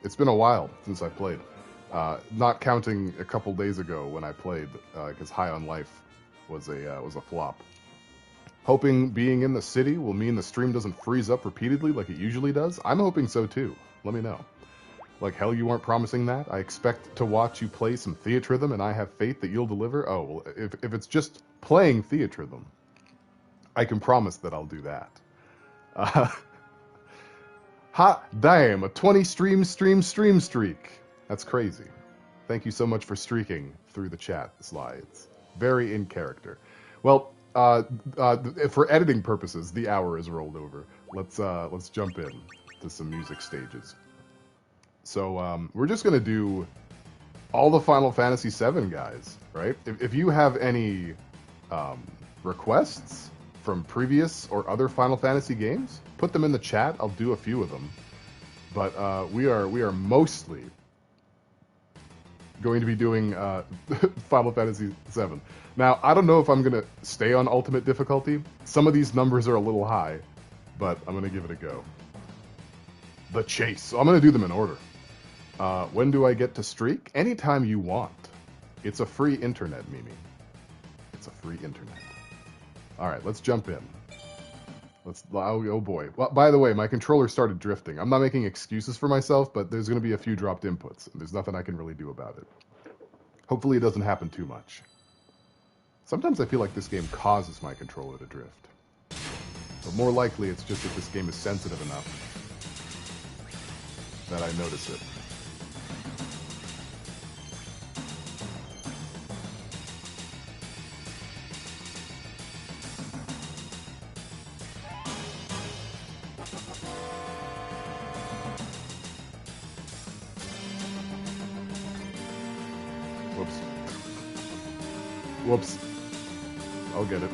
It's been a while since I played. Not counting a couple days ago when I played, because High on Life was a flop. Hoping being in the city will mean the stream doesn't freeze up repeatedly like it usually does. I'm hoping so too. Let me know. Like hell you weren't promising that. I expect to watch you play some Theatrhythm and I have faith that you'll deliver. Oh, well, if it's just playing Theatrhythm, I can promise that I'll do that. Hot damn, a 20 stream streak. That's crazy. Thank you so much for streaking through the chat, Sly. It's very in character. Well, for editing purposes, the hour is rolled over. Let's jump in to some music stages. So we're just gonna do all the Final Fantasy VII guys, right? If you have any requests from previous or other Final Fantasy games, put them in the chat. I'll do a few of them, but we are mostly going to be doing Final Fantasy VII. Now, I don't know if I'm going to stay on Ultimate difficulty. Some of these numbers are a little high, but I'm going to give it a go. The Chase. So I'm going to do them in order. When do I get to streak? Anytime you want. It's a free internet, Mimi. It's a free internet. All right, let's jump in. Oh boy. Well, by the way, my controller started drifting. I'm not making excuses for myself, but there's going to be a few dropped inputs. There's nothing I can really do about it. Hopefully it doesn't happen too much. Sometimes I feel like this game causes my controller to drift. But more likely it's just that this game is sensitive enough that I notice it. Whoops. I'll get it.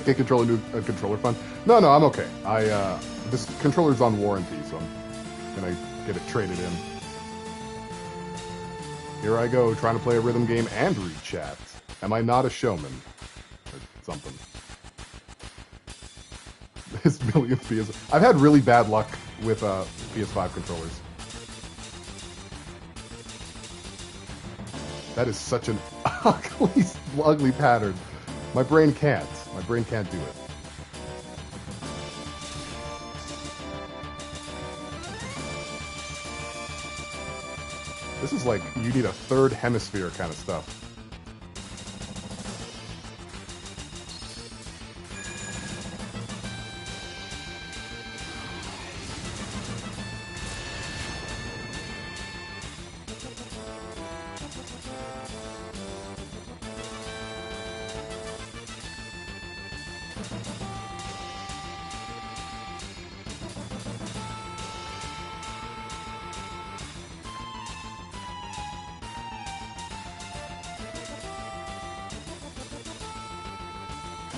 Get controller fun. No, I'm okay. This controller's on warranty, so I'm gonna get it traded in. Here I go, trying to play a rhythm game and read chat. Am I not a showman? Or something. His millionth PS. I've had really bad luck with PS5 controllers. That is such an ugly pattern. My brain can't. My brain can't do it. This is like you need a third hemisphere kind of stuff.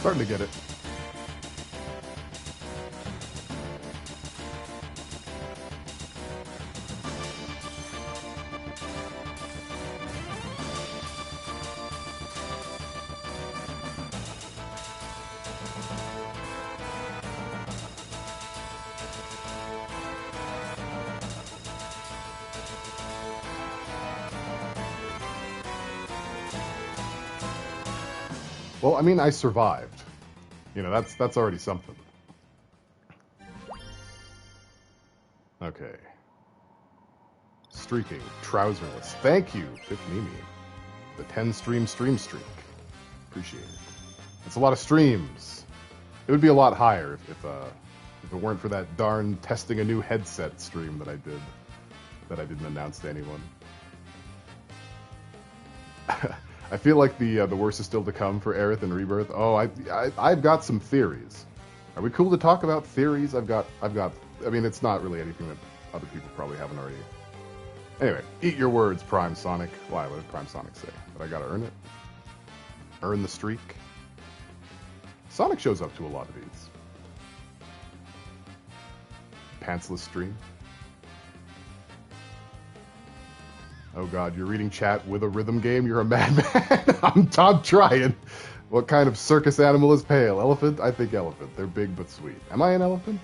Starting to get it. Well, I mean, I survived. You know, that's already something. Okay. Streaking. Trouserless. Thank you, Mimi. The 10 stream streak. Appreciate it. That's a lot of streams. It would be a lot higher if it weren't for that darn testing a new headset stream that I did. That I didn't announce to anyone. I feel like the worst is still to come for Aerith and Rebirth. Oh, I've got some theories. Are we cool to talk about theories? I've got. I mean, it's not really anything that other people probably haven't already. Anyway, eat your words, Prime Sonic. Why? What did Prime Sonic say? That I gotta earn it? Earn the streak? Sonic shows up to a lot of these. Pantsless stream. Oh god, you're reading chat with a rhythm game? You're a madman. I'm trying. What kind of circus animal is pale? Elephant? I think elephant. They're big but sweet. Am I an elephant?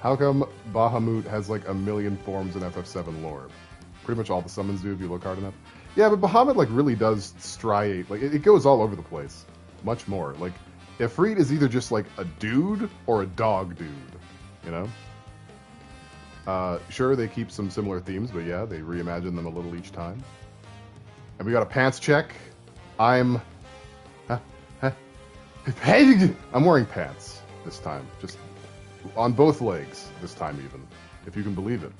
How come Bahamut has like a million forms in FF7 lore? Pretty much all the summons do if you look hard enough. Yeah, but Bahamut like really does striate. Like it goes all over the place. Much more. Like Ifrit is either just like a dude or a dog dude. You know? Sure, they keep some similar themes, but yeah, they reimagine them a little each time. And we got a pants check. I'm wearing pants this time. Just on both legs this time even, if you can believe it.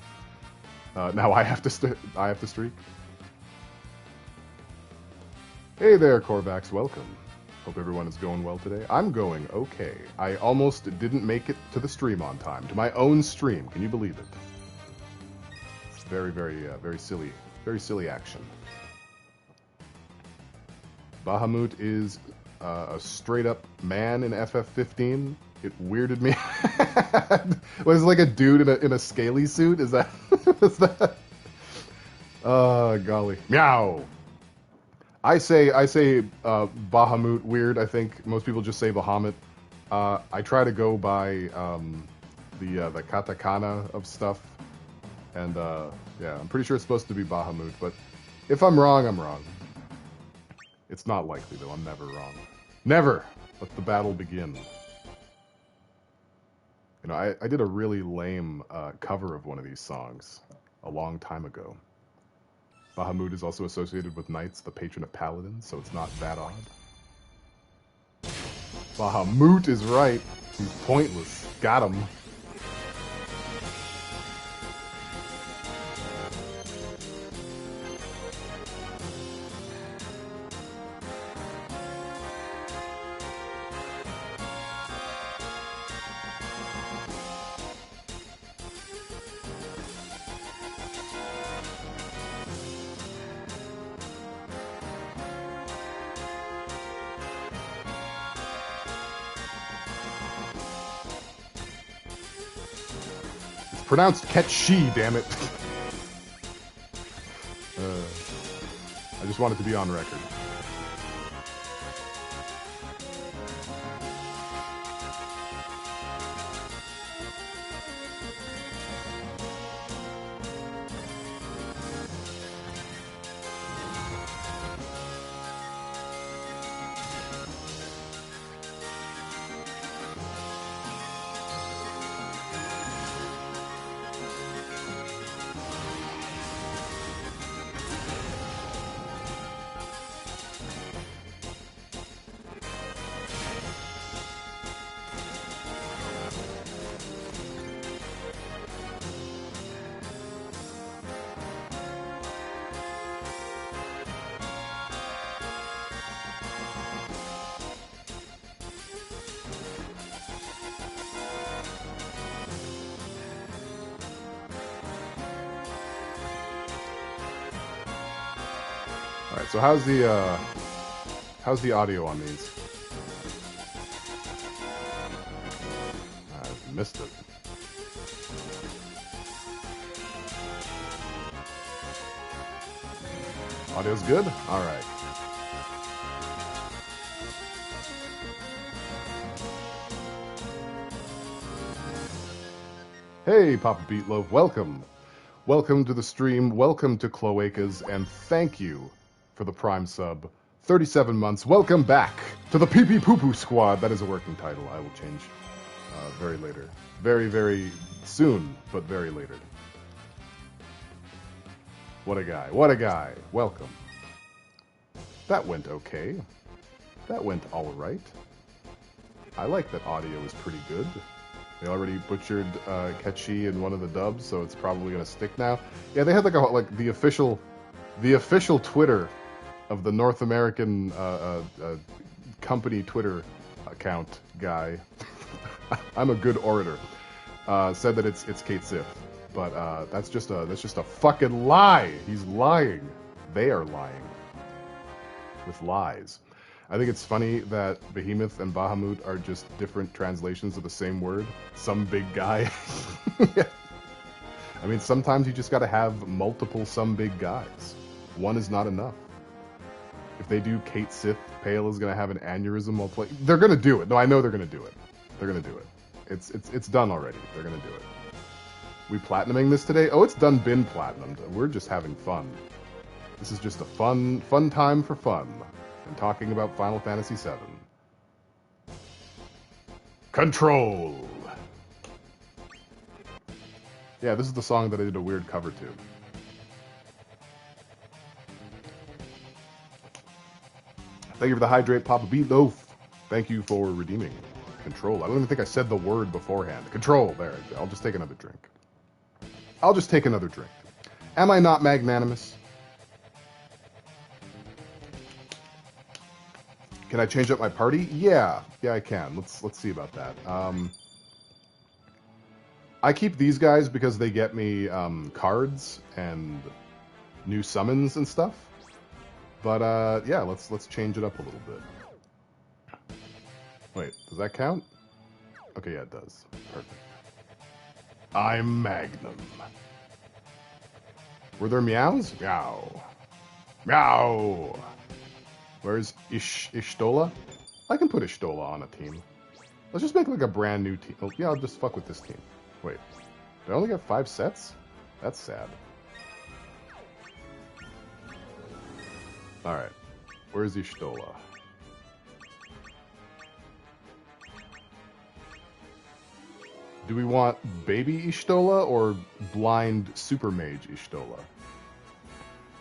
Now I have to streak. Hey there, Korvax, welcome. Hope everyone is going well today. I'm going okay. I almost didn't make it to the stream on time, to my own stream. Can you believe it? It's very, very silly action. Bahamut is a straight-up man in FF15. It weirded me. Was it like a dude in a scaly suit? Is that? Is that? Oh golly, meow. I say Bahamut weird. I think most people just say Bahamut. I try to go by the katakana of stuff, and yeah, I'm pretty sure it's supposed to be Bahamut. But if I'm wrong, I'm wrong. It's not likely though. I'm never wrong. Never. Let the battle begin. You know, I did a really lame cover of one of these songs a long time ago. Bahamut is also associated with knights, the patron of paladins, so it's not that odd. Bahamut is right. He's pointless. Got him. Pronounced Ketchi, damn it. I just wanted to be on record. Alright, so how's the audio on these? I missed it. Audio's good? Alright. Hey, Papa Beatloaf, welcome. Welcome to the stream, welcome to Cloacas, and thank you for the Prime sub. 37 months, welcome back to the Pee Pee Poo Poo Squad. That is a working title. I will change very later. Very, very soon, but very later. What a guy, what a guy. Welcome. That went okay. That went alright. I like that audio is pretty good. They already butchered Ketchi in one of the dubs, so it's probably gonna stick now. Yeah, they had like the official Twitter of the North American company Twitter account guy. I'm a good orator. Said that it's Kate Sith, but that's just a fucking lie. He's lying. They are lying with lies. I think it's funny that Behemoth and Bahamut are just different translations of the same word. Some big guy. Yeah. I mean, sometimes you just got to have multiple some big guys. One is not enough. If they do Kate Sith, Pale is going to have an aneurysm while playing. They're going to do it. No, I know they're going to do it. They're going to do it. It's done already. They're going to do it. We platinuming this today? Oh, it's done been platinumed. We're just having fun. This is just a fun time for fun. And talking about Final Fantasy VII. Control! Yeah, this is the song that I did a weird cover to. Thank you for the hydrate, Papa Beat Loaf. Thank you for redeeming. Control. I don't even think I said the word beforehand. Control. There. I'll just take another drink. I'll just take another drink. Am I not magnanimous? Can I change up my party? Yeah. Yeah, I can. Let's see about that. I keep these guys because they get me cards and new summons and stuff. But yeah, let's change it up a little bit. Wait, does that count? Okay, yeah, it does. Perfect. I'm Magnum. Were there meows? Meow. Meow. Where's Ishtola? I can put Ishtola on a team. Let's just make like a brand new team. Oh, yeah, I'll just fuck with this team. Wait, did I only get 5 sets? That's sad. Alright, where's Ishtola? Do we want baby Ishtola or blind super mage Ishtola?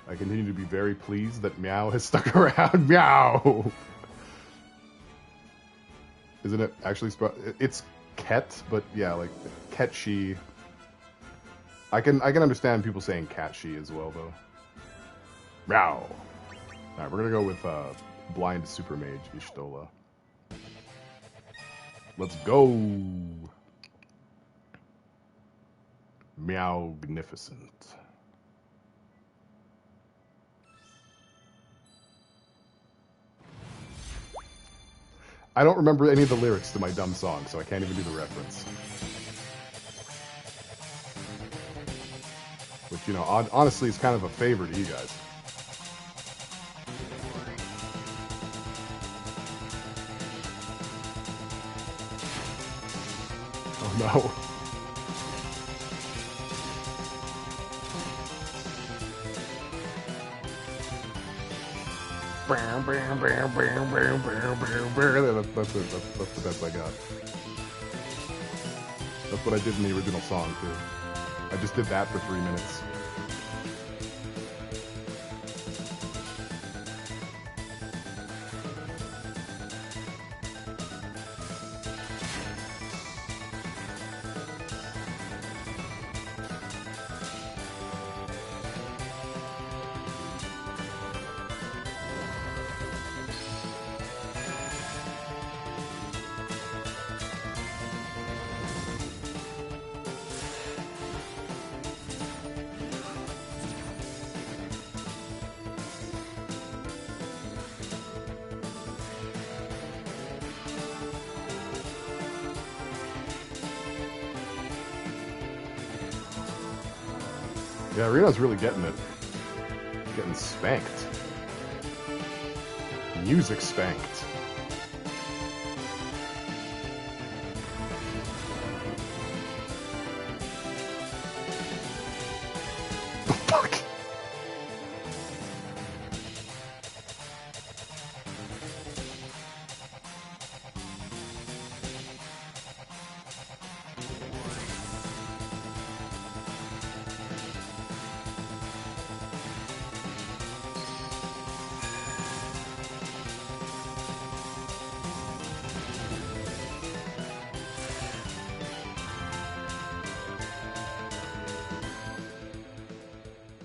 I continue to be very pleased that Meow has stuck around. Meow! Isn't it actually... It's Ket, but yeah, like Ketshi. I can understand people saying Catshi as well, though. Meow! Alright, we're gonna go with blind super mage Ishtola. Let's go! Meowgnificent. I don't remember any of the lyrics to my dumb song, so I can't even do the reference. Which, you know, honestly is kind of a favor to you guys. Oh no. That's the best I got. That's what I did in the original song, too. I just did that for 3 minutes. Yeah, Reno's really getting it. Getting spanked. Music spanked. The fuck?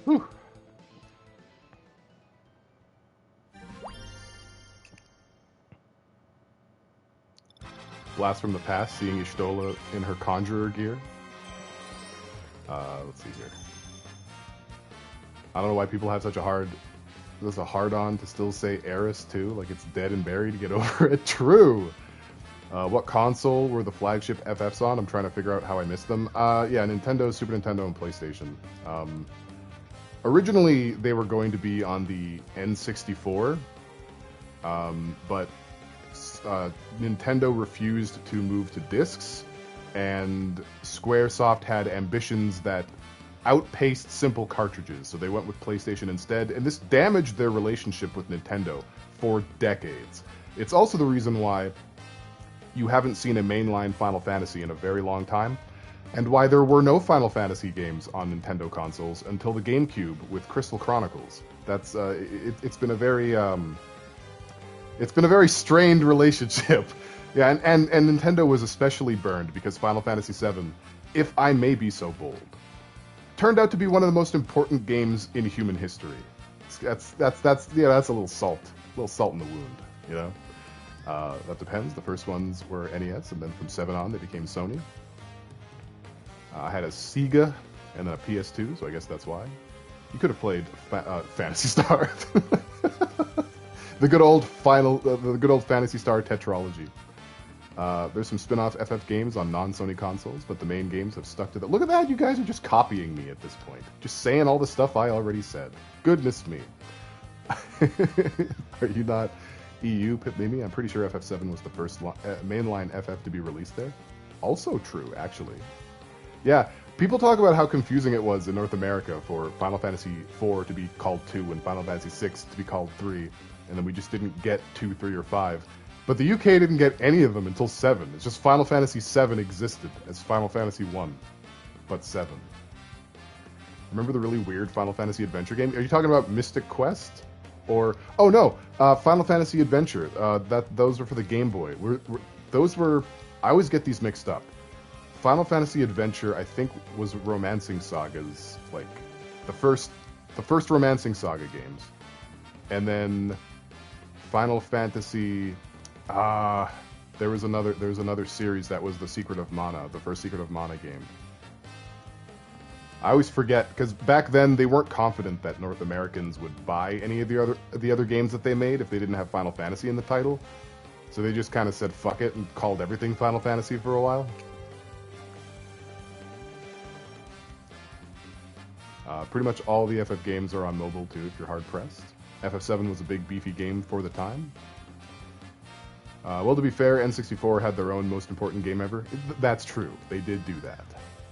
Whew. Blast from the past, seeing Ishtola in her conjurer gear. Let's see here. I don't know why people have such a hard on to still say heiress too, like it's dead and buried to get over it. True. What console were the flagship FFs on? I'm trying to figure out how I missed them. Yeah, Nintendo, Super Nintendo, and PlayStation. Originally, they were going to be on the N64, but Nintendo refused to move to discs, and Squaresoft had ambitions that outpaced simple cartridges, so they went with PlayStation instead, and this damaged their relationship with Nintendo for decades. It's also the reason why you haven't seen a mainline Final Fantasy in a very long time, and why there were no Final Fantasy games on Nintendo consoles until the GameCube with Crystal Chronicles. That's it's been a very strained relationship. Yeah, and Nintendo was especially burned because Final Fantasy VII, if I may be so bold, turned out to be one of the most important games in human history. That's a little salt in the wound, you know. That depends. The first ones were NES, and then from 7 on, they became Sony. I had a Sega and then a PS2, so I guess that's why. You could have played Phantasy Star, the good old Phantasy Star tetralogy. There's some spin-off FF games on non-Sony consoles, but the main games have stuck to that. Look at that! You guys are just copying me at this point, just saying all the stuff I already said. Goodness me! Are you not EU, Pip Mimi? I'm pretty sure FF7 was the first mainline FF to be released there. Also true, actually. Yeah, people talk about how confusing it was in North America for Final Fantasy IV to be called 2 and Final Fantasy VI to be called 3, and then we just didn't get 2, 3, or 5. But the UK didn't get any of them until 7. It's just Final Fantasy VII existed as Final Fantasy 1, but 7. Remember the really weird Final Fantasy Adventure game? Are you talking about Mystic Quest? Or oh no, Final Fantasy Adventure. Those were for the Game Boy. I always get these mixed up. Final Fantasy Adventure, I think, was Romancing Saga's, like the first Romancing Saga games, and then Final Fantasy. There was another series that was the Secret of Mana, the first Secret of Mana game. I always forget, because back then they weren't confident that North Americans would buy any of the other games that they made if they didn't have Final Fantasy in the title. So they just kind of said fuck it and called everything Final Fantasy for a while. Pretty much all the FF games are on mobile too, if you're hard pressed. FF7 was a big beefy game for the time. Well, to be fair, N64 had their own most important game ever. That's true. They did do that.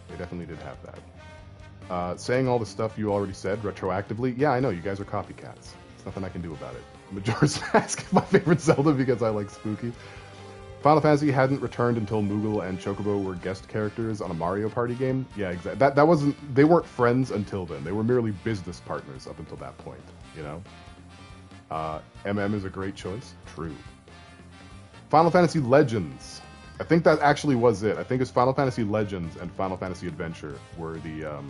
They definitely did have that. Saying all the stuff you already said retroactively, yeah, I know, you guys are copycats. There's nothing I can do about it. Majora's Mask is my favorite Zelda because I like spooky. Final Fantasy hadn't returned until Moogle and Chocobo were guest characters on a Mario Party game. Yeah, exactly. That wasn't. They weren't friends until then. They were merely business partners up until that point. You know. MM is a great choice. True. Final Fantasy Legends. I think that actually was it. I think it's Final Fantasy Legends and Final Fantasy Adventure were the.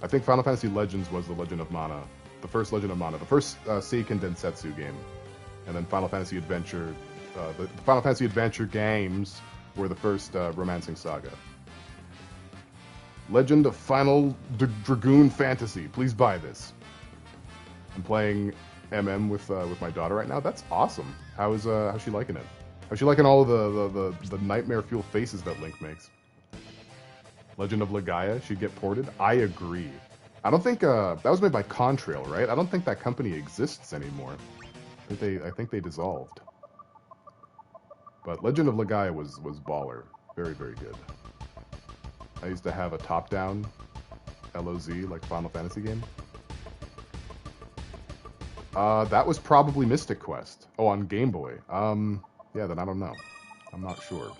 I think Final Fantasy Legends was the Legend of Mana, the first Legend of Mana, the first Seiken Densetsu game, and then Final Fantasy Adventure. The Final Fantasy Adventure games were the first Romancing Saga. Legend of Final Dragoon Fantasy. Please buy this. I'm playing MM with my daughter right now. That's awesome. How's she liking it? How's she liking all of the nightmare fuel faces that Link makes? Legend of Legaia should get ported. I agree. I don't think that was made by Contrail, right? I don't think that company exists anymore. I think they dissolved. But Legend of Legaia was baller. Very, very good. I used to have a top-down LOZ, like Final Fantasy game. That was probably Mystic Quest. Oh, on Game Boy. Yeah, then I don't know. I'm not sure.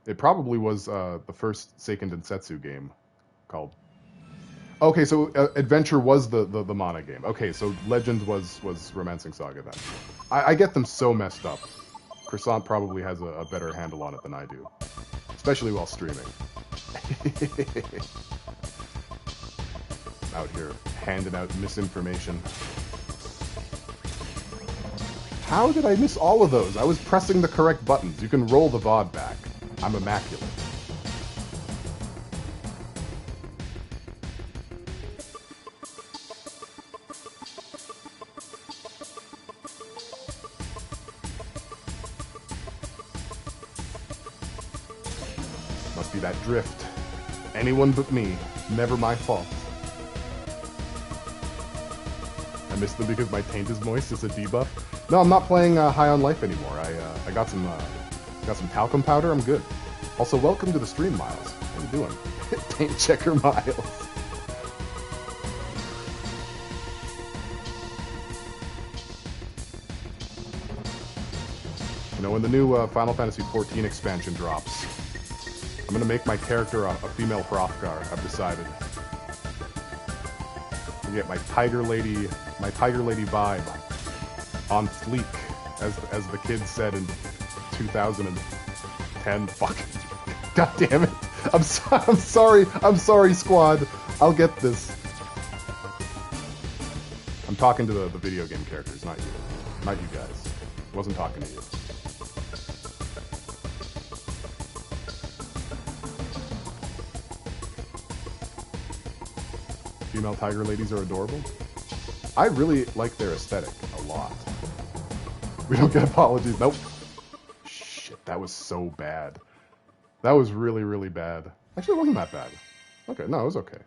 It probably was the first Seiken Densetsu game called... Okay, so Adventure was the Mana game. Okay, so Legend was Romancing Saga then. I get them so messed up. Croissant probably has a better handle on it than I do. Especially while streaming. Out here handing out misinformation. How did I miss all of those? I was pressing the correct buttons. You can roll the VOD back. I'm immaculate. Must be that drift. Anyone but me. Never my fault. I missed them because my taint is moist. It's a debuff. No, I'm not playing High on Life anymore. I got some talcum powder. I'm good. Also, welcome to the stream, Miles. How you doing? Taint checker, Miles. You know, when the new Final Fantasy XIV expansion drops, I'm gonna make my character a female Hrothgar. I've decided. I get my Tiger Lady vibe on fleek, as the kids said in 2010. Fuck. God damn it. I'm sorry, squad. I'll get this. I'm talking to the video game characters, not you. Not you guys. Wasn't talking to you. Female tiger ladies are adorable. I really like their aesthetic a lot. We don't get apologies. Nope. Shit, that was so bad. That was really, really bad. Actually, it wasn't that bad. Okay, no, it was okay.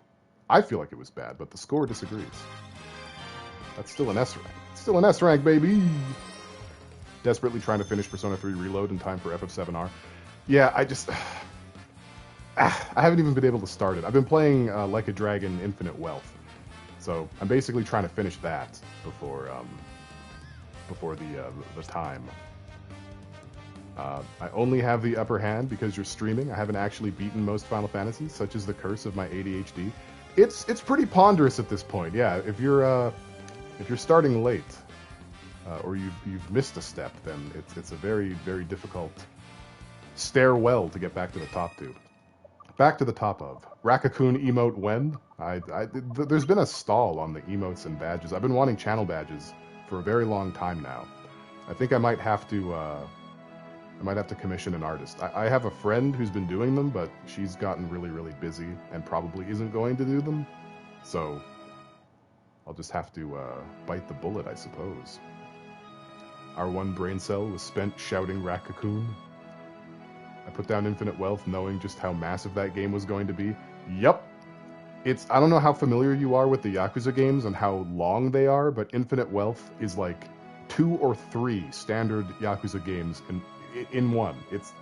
I feel like it was bad, but the score disagrees. That's still an S rank. Still an S rank, baby! Desperately trying to finish Persona 3 Reload in time for FF7R. Yeah, I haven't even been able to start it. I've been playing Like a Dragon Infinite Wealth. So I'm basically trying to finish that before the time. I only have the upper hand because you're streaming. I haven't actually beaten most Final Fantasies, such as the curse of my ADHD. It's pretty ponderous at this point. Yeah, if you're starting late, or you've missed a step, then it's a very, very difficult stairwell to get back to the top to. Back to the top of Rakakun emote when? There's been a stall on the emotes and badges. I've been wanting channel badges for a very long time now. I think I might have to commission an artist. I have a friend who's been doing them, but she's gotten really, really busy and probably isn't going to do them. So I'll just have to bite the bullet, I suppose. Our one brain cell was spent shouting Rakakun. I put down Infinite Wealth knowing just how massive that game was going to be. Yup. I don't know how familiar you are with the Yakuza games and how long they are, but Infinite Wealth is like 2 or 3 standard Yakuza games in one. It's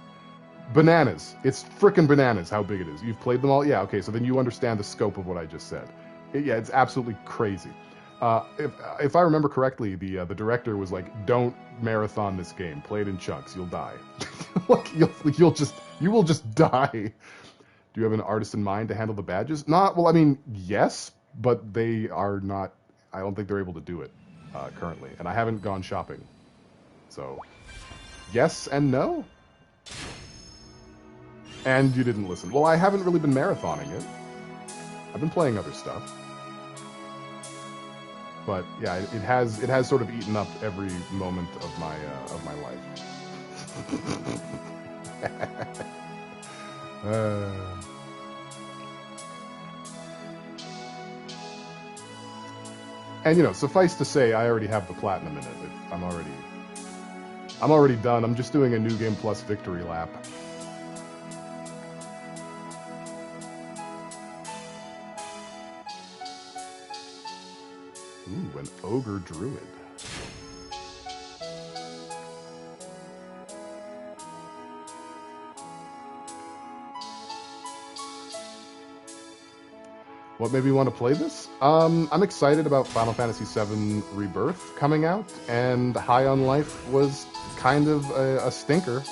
bananas. It's frickin' bananas how big it is. You've played them all? Yeah, okay, so then you understand the scope of what I just said. Yeah, it's absolutely crazy. If I remember correctly, the director was like, "Don't marathon this game. Play it in chunks. You'll die. Like you will just die." Do you have an artist in mind to handle the badges? Well, I mean, yes, but they are not. I don't think they're able to do it currently, and I haven't gone shopping. So, yes and no. And you didn't listen. Well, I haven't really been marathoning it. I've been playing other stuff. But yeah, it has sort of eaten up every moment of my life. And suffice to say, I already have the platinum in it. I'm already done. I'm just doing a New Game Plus victory lap. Ooh, an ogre druid. What made me want to play this? I'm excited about Final Fantasy VII Rebirth coming out, and High on Life was kind of a stinker.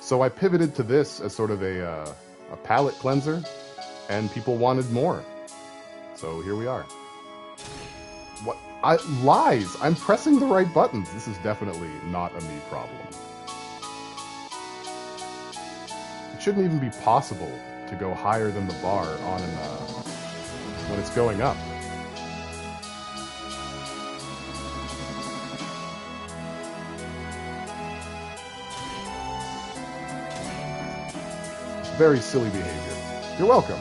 So I pivoted to this as sort of a palate cleanser, and people wanted more. So here we are. What? Lies! I'm pressing the right buttons. This is definitely not a me problem. It shouldn't even be possible to go higher than the bar on when it's going up. Very silly behavior. You're welcome.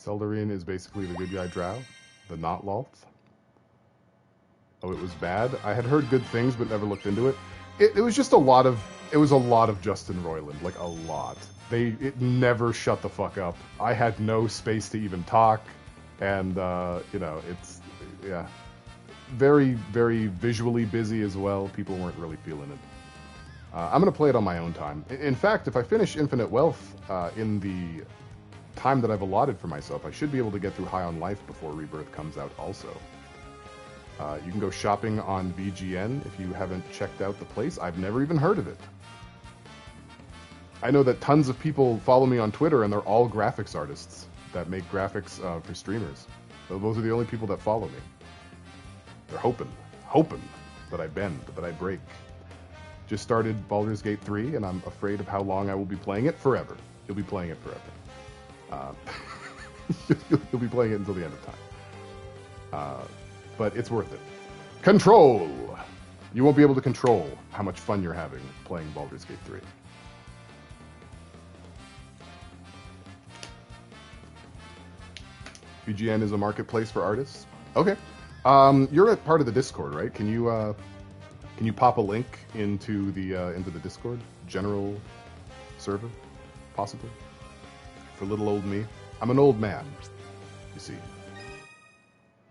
Seldarian is basically the good guy Drow, the not Lolth. Oh, it was bad. I had heard good things, but never looked into it. It was just a lot of. It was a lot of Justin Roiland, like a lot. It never shut the fuck up. I had no space to even talk, and you know, it's yeah, very very visually busy as well. People weren't really feeling it. I'm gonna play it on my own time. In fact, if I finish Infinite Wealth in the time that I've allotted for myself, I should be able to get through High on Life before Rebirth comes out also. You can go shopping on VGN if you haven't checked out the place. I've never even heard of it. I know that tons of people follow me on Twitter and they're all graphics artists that make graphics for streamers. So those are the only people that follow me. They're hoping that I bend, that I break. Just started Baldur's Gate 3 and I'm afraid of how long I will be playing it. Forever. You'll be playing it forever. You'll be playing it until the end of time. But it's worth it. Control! You won't be able to control how much fun you're having playing Baldur's Gate 3. VGN is a marketplace for artists. Okay. You're a part of the Discord, right? Can you pop a link into the Discord general server, possibly? For little old me. I'm an old man, you see.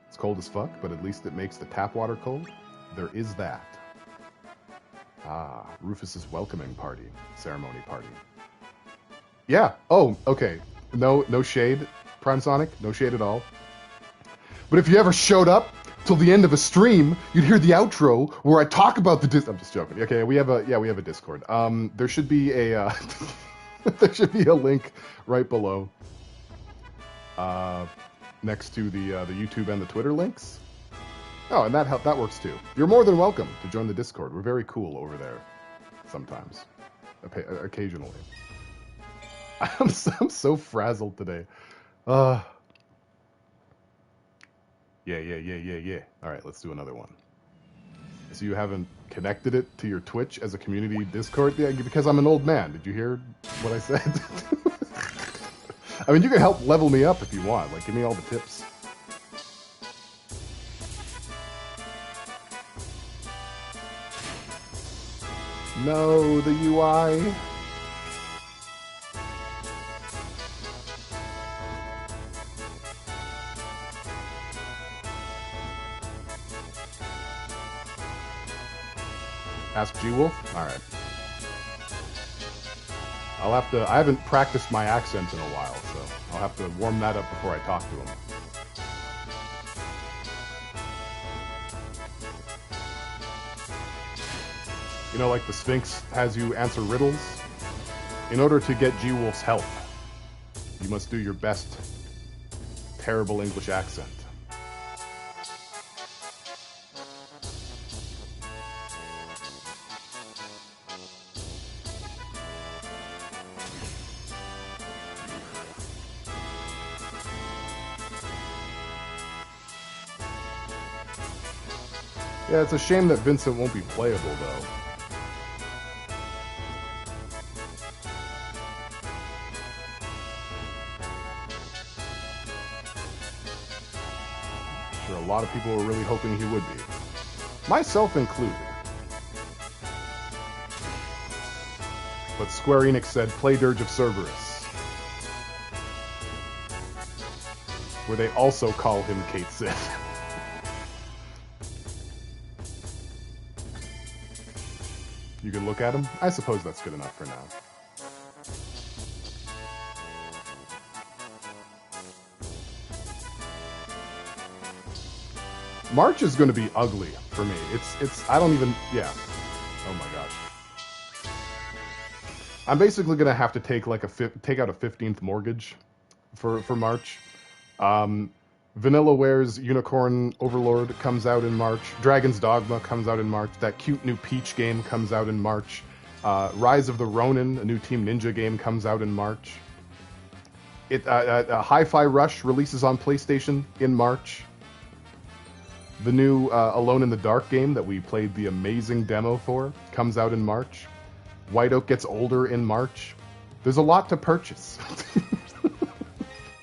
It's cold as fuck, but at least it makes the tap water cold. There is that. Ah, Rufus's welcoming party, ceremony party. Yeah. Oh, okay. No shade, Prime Sonic. No shade at all. But if you ever showed up till the end of a stream, you'd hear the outro where I talk about the I'm just joking. Okay, we have a Discord. There should be a there should be a link right below. Next to the YouTube and the Twitter links. Oh, and that works too. You're more than welcome to join the Discord. We're very cool over there. Sometimes, occasionally. I'm so frazzled today. Yeah. All right, let's do another one. So you haven't connected it to your Twitch as a community Discord? Yeah, because I'm an old man. Did you hear what I said? I mean, you can help level me up if you want. Like, give me all the tips. No, the UI. Ask G-Wolf? Alright. I haven't practiced my accent in a while, so I'll have to warm that up before I talk to him. You know, like the Sphinx has you answer riddles? In order to get G-Wolf's help, you must do your best terrible English accent. Yeah, it's a shame that Vincent won't be playable, though. I'm sure a lot of people were really hoping he would be. Myself included. But Square Enix said, play Dirge of Cerberus. Where they also call him Kate Sith. You can look at him? I suppose that's good enough for now. March is going to be ugly for me. I don't even, yeah. Oh my gosh. I'm basically going to have to take like take out a 15th mortgage for March. Vanillaware's Unicorn Overlord comes out in March. Dragon's Dogma comes out in March. That cute new Peach game comes out in March. Rise of the Ronin, a new Team Ninja game, comes out in March. Hi-Fi Rush releases on PlayStation in March. The new Alone in the Dark game that we played the amazing demo for comes out in March. White Oak gets older in March. There's a lot to purchase.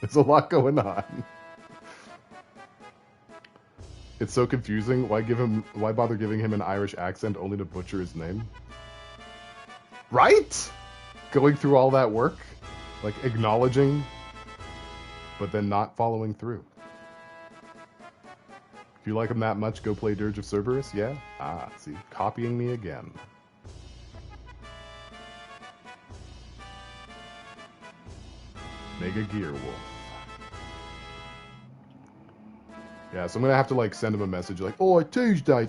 There's a lot going on. It's so confusing. Why bother giving him an Irish accent only to butcher his name? Right? Going through all that work, like acknowledging, but then not following through. If you like him that much, go play Dirge of Cerberus, yeah? Ah, see, copying me again. Mega Gear Wolf. Yeah, so I'm gonna have to like send him a message like, oh, Tuesday,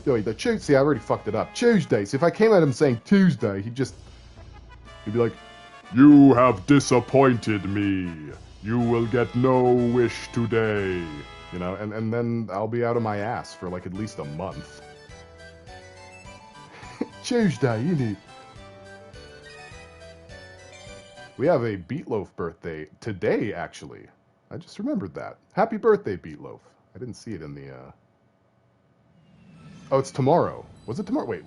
see, I already fucked it up. Tuesday. See, if I came at him saying Tuesday, he'd be like, you have disappointed me. You will get no wish today. You know, and then I'll be out of my ass for like at least a month. Tuesday, you need. We have a Beatloaf birthday today, actually. I just remembered that. Happy birthday, Beatloaf. I didn't see it in the, Oh, it's tomorrow. Was it tomorrow? Wait,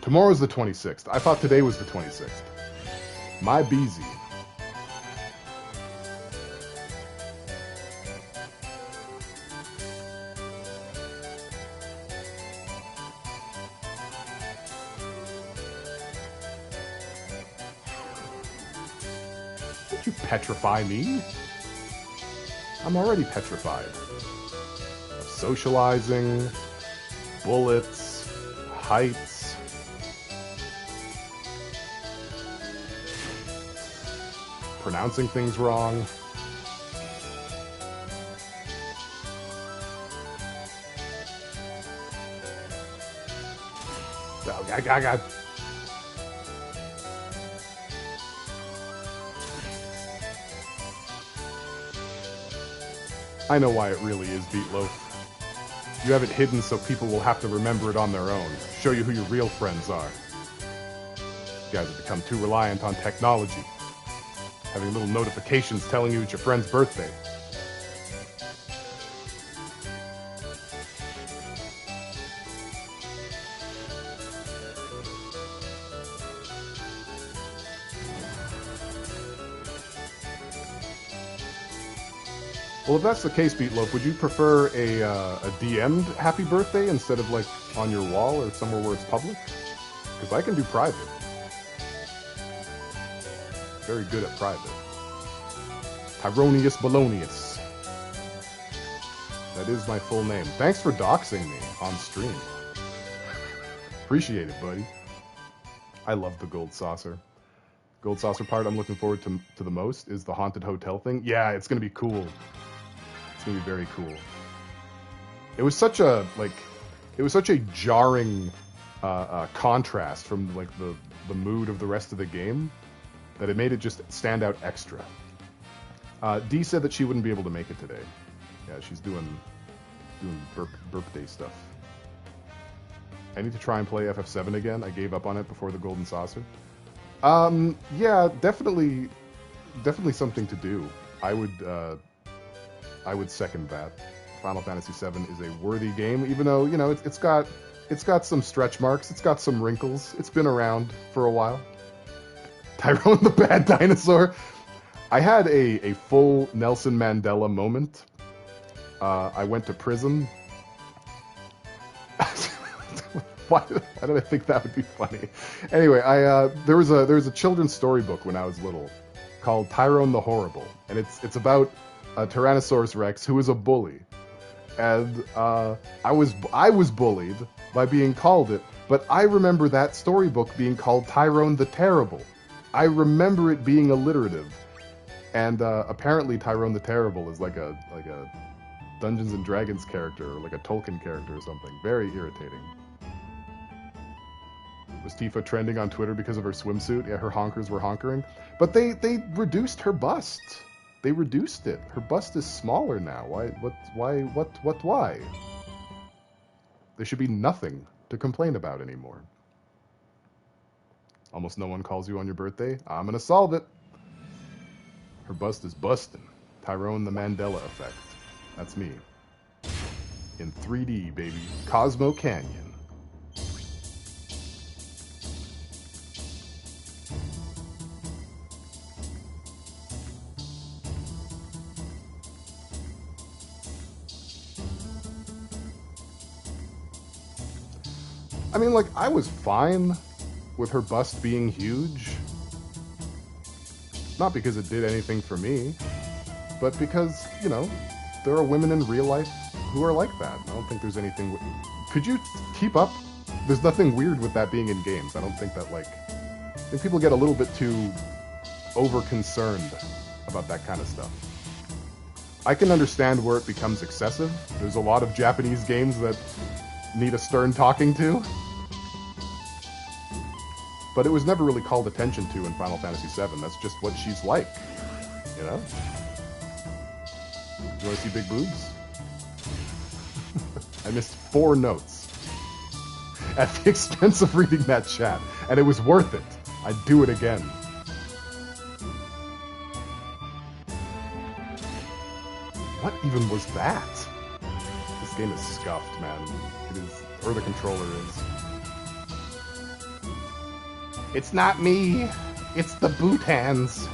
Tomorrow's the 26th. I thought today was the 26th. My BZ. Don't you petrify me? I'm already petrified. Of socializing, bullets, heights. Pronouncing things wrong. I know why it really is Beatloaf. You have it hidden so people will have to remember it on their own. Show you who your real friends are. You guys have become too reliant on technology. Having little notifications telling you it's your friend's birthday. Well, if that's the case, Beatloaf, would you prefer a DM'd happy birthday instead of like on your wall or somewhere where it's public? Because I can do private. Very good at private. Tyronius Balonius. That is my full name. Thanks for doxing me on stream. Appreciate it, buddy. I love the Gold Saucer. Gold Saucer part I'm looking forward to the most is the Haunted Hotel thing. Yeah, it's going to be cool. It's going to be very cool. It was such a, jarring contrast from, like, the mood of the rest of the game that it made it just stand out extra. Dee said that she wouldn't be able to make it today. Yeah, she's doing birthday stuff. I need to try and play FF7 again. I gave up on it before the Golden Saucer. Yeah, definitely something to do. I would second that. Final Fantasy VII is a worthy game, even though, you know, it's got some stretch marks, it's got some wrinkles. It's been around for a while. Tyrone the Bad Dinosaur. I had a full Nelson Mandela moment. I went to prison. Why did I think that would be funny? Anyway, there was a children's storybook when I was little called Tyrone the Horrible, and it's about a Tyrannosaurus Rex who is a bully, and I was bullied by being called it, but I remember that storybook being called Tyrone the Terrible. I remember it being alliterative, and apparently Tyrone the Terrible is like a Dungeons and Dragons character, or like a Tolkien character or something. Very irritating. Was Tifa trending on Twitter because of her swimsuit? Yeah, her honkers were honkering. But they reduced her bust. They reduced it. Her bust is smaller now. Why? There should be nothing to complain about anymore. Almost no one calls you on your birthday. I'm gonna solve it. Her bust is bustin'. Tyrone the Mandela effect. That's me. In 3D, baby. Cosmo Canyon. I mean, like, I was fine with her bust being huge. Not because it did anything for me, but because, you know, there are women in real life who are like that. I don't think there's anything... Could you keep up? There's nothing weird with that being in games. I don't think that, like... I think people get a little bit too over-concerned about that kind of stuff. I can understand where it becomes excessive. There's a lot of Japanese games that need a stern talking to. But it was never really called attention to in Final Fantasy VII. That's just what she's like, you know? You want to see big boobs? I missed 4 notes at the expense of reading that chat, and it was worth it. I'd do it again. What even was that? This game is scuffed, man. It is, or the controller is. It's not me. It's the boot hands.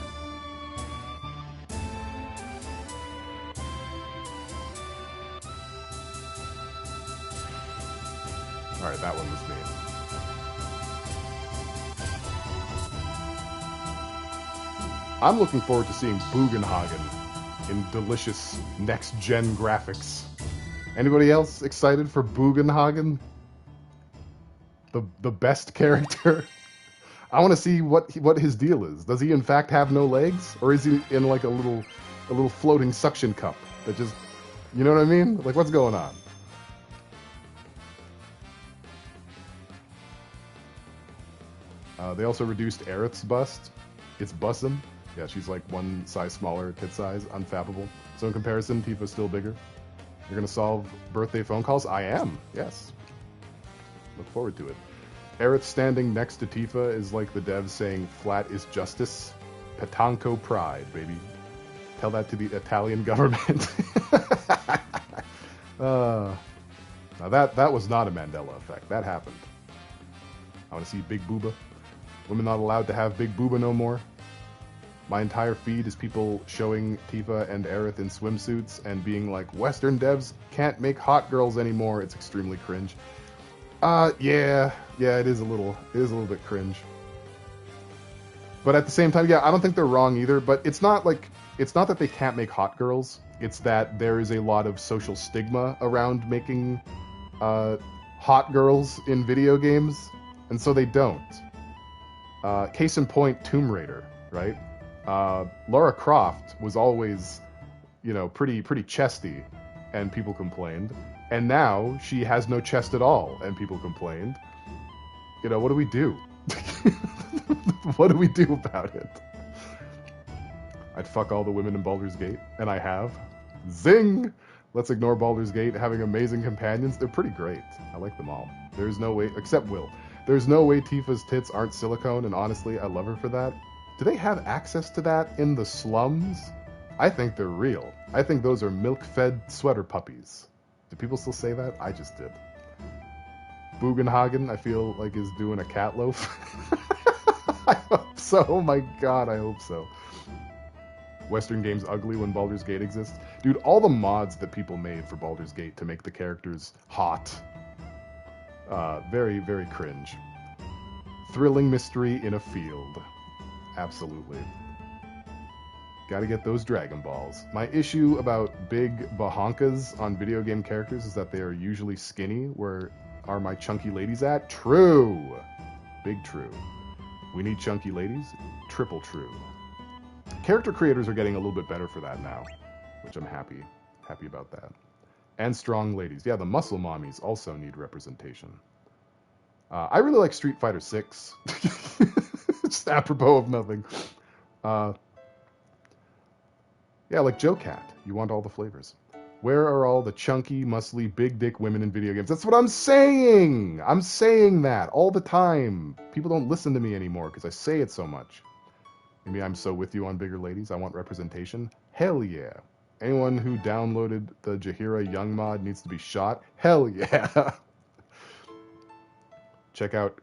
Alright, that one was me. I'm looking forward to seeing Bugenhagen in delicious next-gen graphics. Anybody else excited for Bugenhagen? The best character? I want to see what his deal is. Does he in fact have no legs, or is he in like a little floating suction cup that just, you know what I mean? Like, what's going on? They also reduced Aerith's bust. It's bussin'. Yeah, she's like one size smaller, tit size, unfappable. So in comparison, Tifa's still bigger. You're gonna solve birthday phone calls? I am. Yes. Look forward to it. Aerith standing next to Tifa is like the devs saying flat is justice. Petanco pride, baby. Tell that to the Italian government. Now that was not a Mandela effect. That happened. I want to see Big Booba. Women not allowed to have Big Booba no more. My entire feed is people showing Tifa and Aerith in swimsuits and being like, Western devs can't make hot girls anymore. It's extremely cringe. Yeah, it is a little bit cringe. But at the same time, yeah, I don't think they're wrong either, but it's not that they can't make hot girls. It's that there is a lot of social stigma around making hot girls in video games, and so they don't. Case in point, Tomb Raider, right? Lara Croft was always, you know, pretty chesty, and people complained. And now she has no chest at all, and people complained. You know, what do we do? What do we do about it? I'd fuck all the women in Baldur's Gate, and I have. Zing! Let's ignore Baldur's Gate having amazing companions. They're pretty great. I like them all. There's no way, except Will. There's no way Tifa's tits aren't silicone, and honestly, I love her for that. Do they have access to that in the slums? I think they're real. I think those are milk-fed sweater puppies. Do people still say that? I just did. Bugenhagen, I feel like, is doing a cat loaf. I hope so. Oh my god, I hope so. Western games ugly when Baldur's Gate exists. Dude, all the mods that people made for Baldur's Gate to make the characters hot. Very, very cringe. Thrilling mystery in a field. Absolutely. Gotta get those Dragon Balls. My issue about big bahonkas on video game characters is that they are usually skinny. Where are my chunky ladies at? True! Big true. We need chunky ladies? Triple true. Character creators are getting a little bit better for that now, which I'm happy about that. And strong ladies. Yeah, the muscle mommies also need representation. I really like Street Fighter VI. Just apropos of nothing. Yeah, like Joe Cat. You want all the flavors. Where are all the chunky, muscly, big dick women in video games? That's what I'm saying! I'm saying that all the time. People don't listen to me anymore because I say it so much. Maybe I'm so with you on bigger ladies. I want representation. Hell yeah. Anyone who downloaded the Jaheira Young mod needs to be shot. Hell yeah. Check out...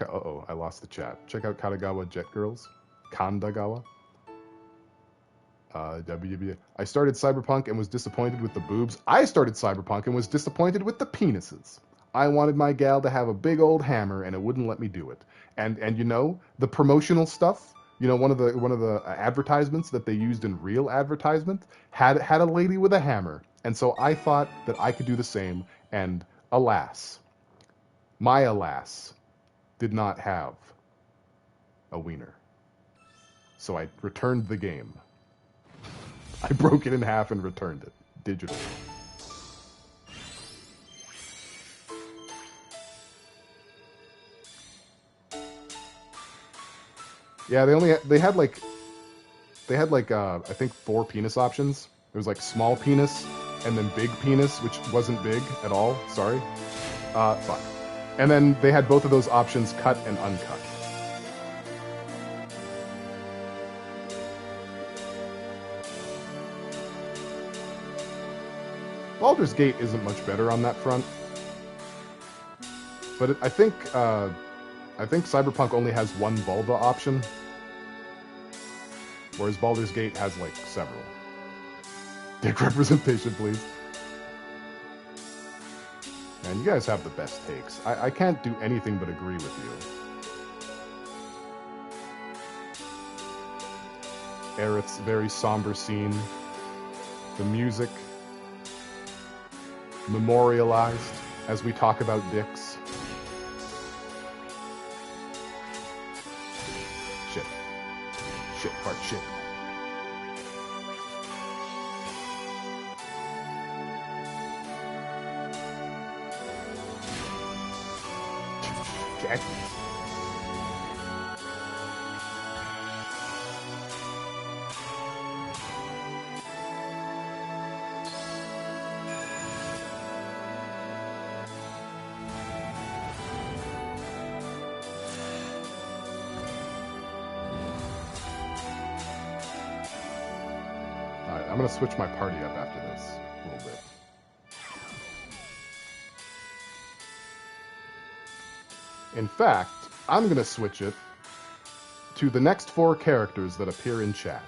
Uh-oh, I lost the chat. Check out Katagawa Jet Girls. Kandagawa. WW. I started Cyberpunk and was disappointed with the boobs. I started Cyberpunk and was disappointed with the penises. I wanted my gal to have a big old hammer, and it wouldn't let me do it. And you know, the promotional stuff, you know, one of the advertisements that they used in real advertisements had a lady with a hammer. And so I thought that I could do the same, and alas, my alas did not have a wiener. So I returned the game. I broke it in half and returned it digitally. Yeah, they had like I think 4 penis options. There was like small penis and then big penis, which wasn't big at all. Sorry. Fuck. And then they had both of those options, cut and uncut. Baldur's Gate isn't much better on that front, but I think Cyberpunk only has one vulva option, whereas Baldur's Gate has like several. Dick representation, please. Man, you guys have the best takes. I can't do anything but agree with you. Aerith's very somber scene. The music. Memorialized as we talk about dicks. Shit. Shit, fart shit. Jack. I'm gonna switch my party up after this a little bit. In fact, I'm gonna switch it to the next 4 characters that appear in chat.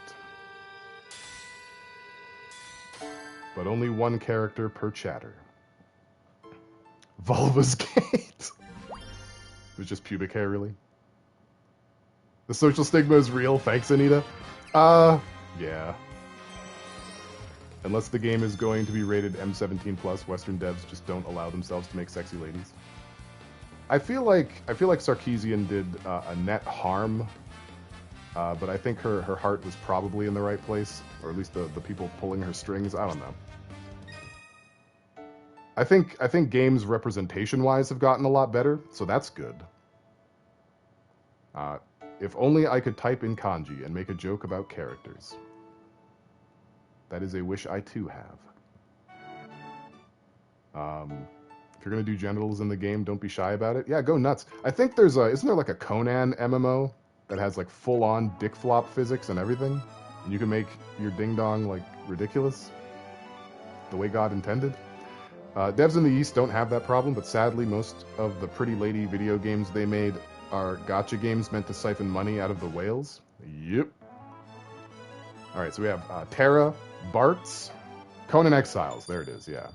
But only 1 character per chatter. Vulva's Gate. It was just pubic hair, really? The social stigma is real, thanks, Anita. Yeah. Unless the game is going to be rated M17+, Western devs just don't allow themselves to make sexy ladies. I feel like Sarkeesian did a net harm, but I think her heart was probably in the right place, or at least the people pulling her strings. I don't know. I think games representation-wise have gotten a lot better, so that's good. If only I could type in kanji and make a joke about characters. That is a wish I too have. If you're gonna do genitals in the game, don't be shy about it. Yeah, go nuts. I think there's isn't there like a Conan MMO that has like full-on dick flop physics and everything? And you can make your ding-dong like ridiculous? The way God intended? Devs in the East don't have that problem, but sadly most of the pretty lady video games they made are gacha games meant to siphon money out of the whales. Yep. Alright, so we have Terra, Bartz, Conan Exiles. There it is, yeah.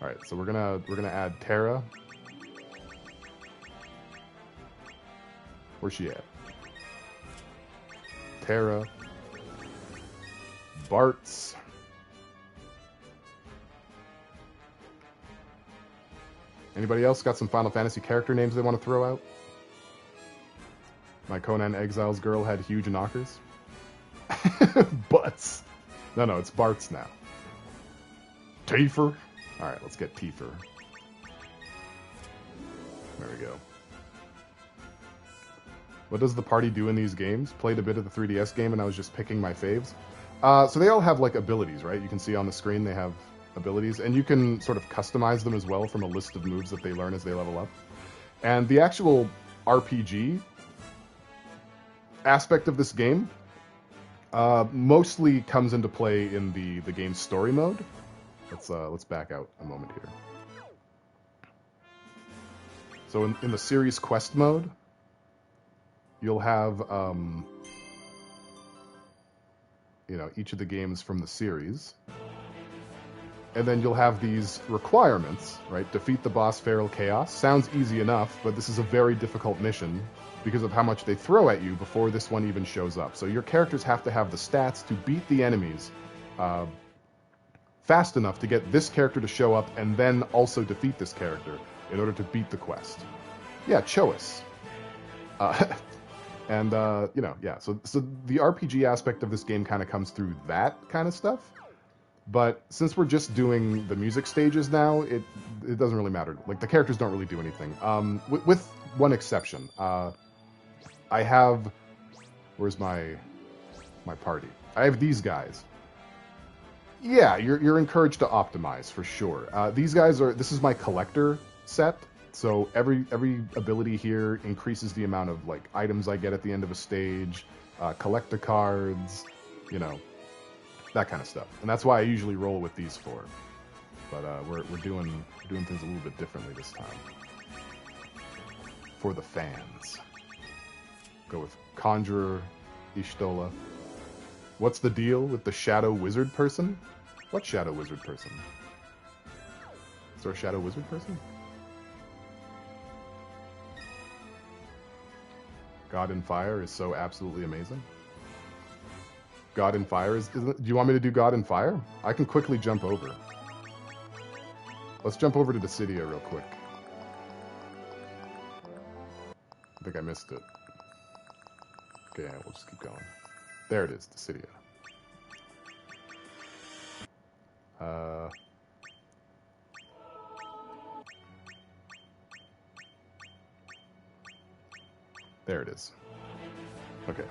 Alright, so we're gonna add Terra. Where's she at? Terra. Bartz. Anybody else got some Final Fantasy character names they want to throw out? My Conan Exiles girl had huge knockers. Butts. No, it's Bartz now. Tifer. Alright, let's get Tifer. There we go. What does the party do in these games? Played a bit of the 3DS game and I was just picking my faves. So they all have like abilities, right? You can see on the screen they have abilities, and you can sort of customize them as well from a list of moves that they learn as they level up. And the actual RPG aspect of this game mostly comes into play in the game's story mode. Let's back out a moment here. So in the series quest mode, you'll have each of the games from the series. And then you'll have these requirements, right? Defeat the boss Feral Chaos. Sounds easy enough, but this is a very difficult mission because of how much they throw at you before this one even shows up. So your characters have to have the stats to beat the enemies fast enough to get this character to show up and then also defeat this character in order to beat the quest. Yeah, Chois. And, you know, yeah, so the RPG aspect of this game kind of comes through that kind of stuff. But since we're just doing the music stages now, it doesn't really matter. Like, the characters don't really do anything. With one exception. I have... Where's my party? I have these guys. Yeah, you're encouraged to optimize, for sure. These guys are... This is my collector set. So every ability here increases the amount of, like, items I get at the end of a stage. Collector cards, you know... that kind of stuff, and that's why I usually roll with these four. But we're doing things a little bit differently this time for the fans. Go with Conjurer, Ishtola. What's the deal with the Shadow Wizard person? What Shadow Wizard person? Is there a Shadow Wizard person? God in Fire is so absolutely amazing. God in Fire is... Do you want me to do God in Fire? I can quickly jump over. Let's jump over to Dissidia real quick. I think I missed it. Okay, we'll just keep going. There it is, Dissidia. There it is. Okay.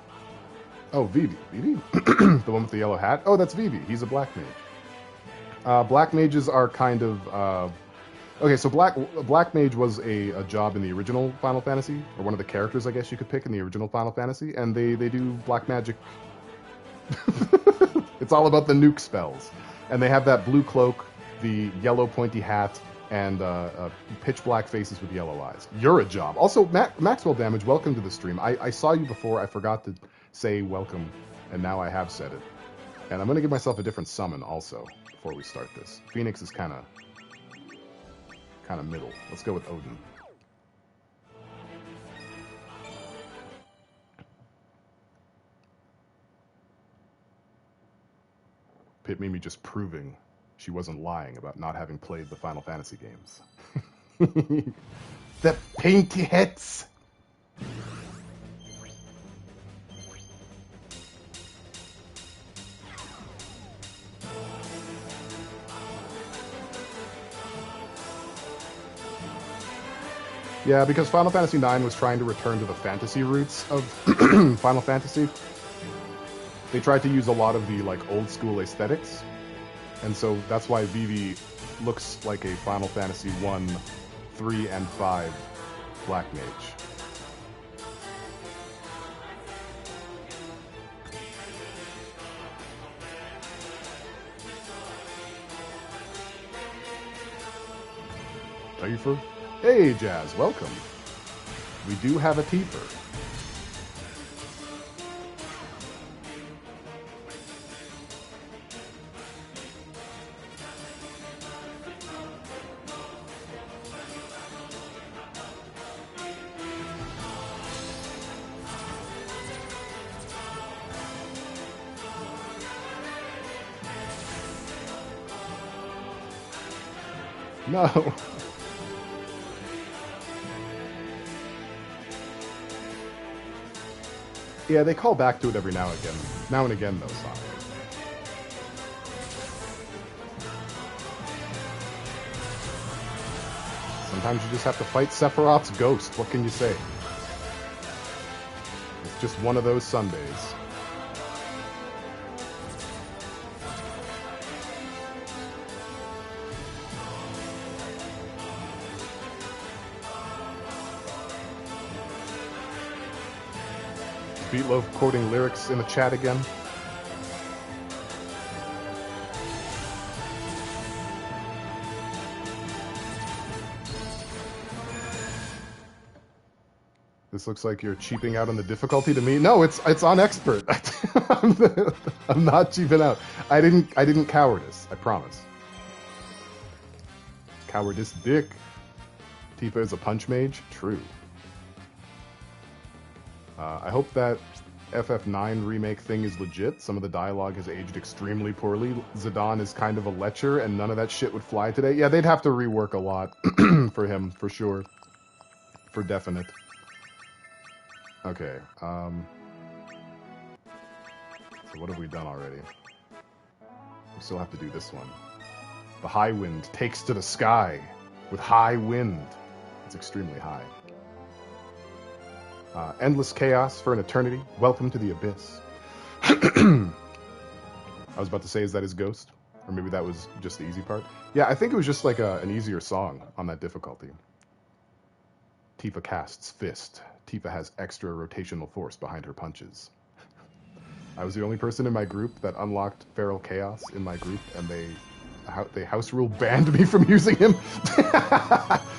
Oh, Vivi. Vivi? The one with the yellow hat? Oh, that's Vivi. He's a black mage. Black mages are kind of... Okay, so Black Mage was a job in the original Final Fantasy, or one of the characters, I guess you could pick in the original Final Fantasy, and they do black magic. It's all about the nuke spells. And they have that blue cloak, the yellow pointy hat, and pitch black faces with yellow eyes. You're a job. Also, Maxwell Damage, welcome to the stream. I saw you before, I forgot to say welcome, and now I have said it. And I'm going to give myself a different summon also before we start this. Phoenix is kind of middle. Let's go with Odin. Pit Mimi just proving she wasn't lying about not having played the Final Fantasy games. The painty heads! Yeah, because Final Fantasy IX was trying to return to the fantasy roots of Final Fantasy. They tried to use a lot of the old school aesthetics, and so that's why Vivi looks like a Final Fantasy 1, 3, and 5 Black Mage. Are you for? Hey, Jazz, welcome. We do have a Tifa. No. Yeah, they call back to it every now and again, though, Sonic. Sometimes you just have to fight Sephiroth's ghost. What can you say? It's just one of those Sundays. Beatloaf quoting lyrics in the chat again. This looks like you're cheaping out on the difficulty to me. No, it's on expert. I'm not cheaping out. I didn't cowardice. I promise. Cowardice dick. Tifa is a punch mage? True. I hope that FF9 remake thing is legit. Some of the dialogue has aged extremely poorly. Zidane is kind of a lecher, and none of that shit would fly today. Yeah, they'd have to rework a lot for him, for sure. For definite. Okay, so what have we done already? We still have to do this one. The high wind takes to the sky with high wind. It's extremely high. Endless chaos for an eternity. Welcome to the abyss. I was about to say, is that his ghost? Or maybe that was just the easy part. Yeah, I think it was just like an easier song on that difficulty. Tifa casts fist. Tifa has extra rotational force behind her punches. I was the only person in my group that unlocked Feral Chaos in my group, and they house rule banned me from using him.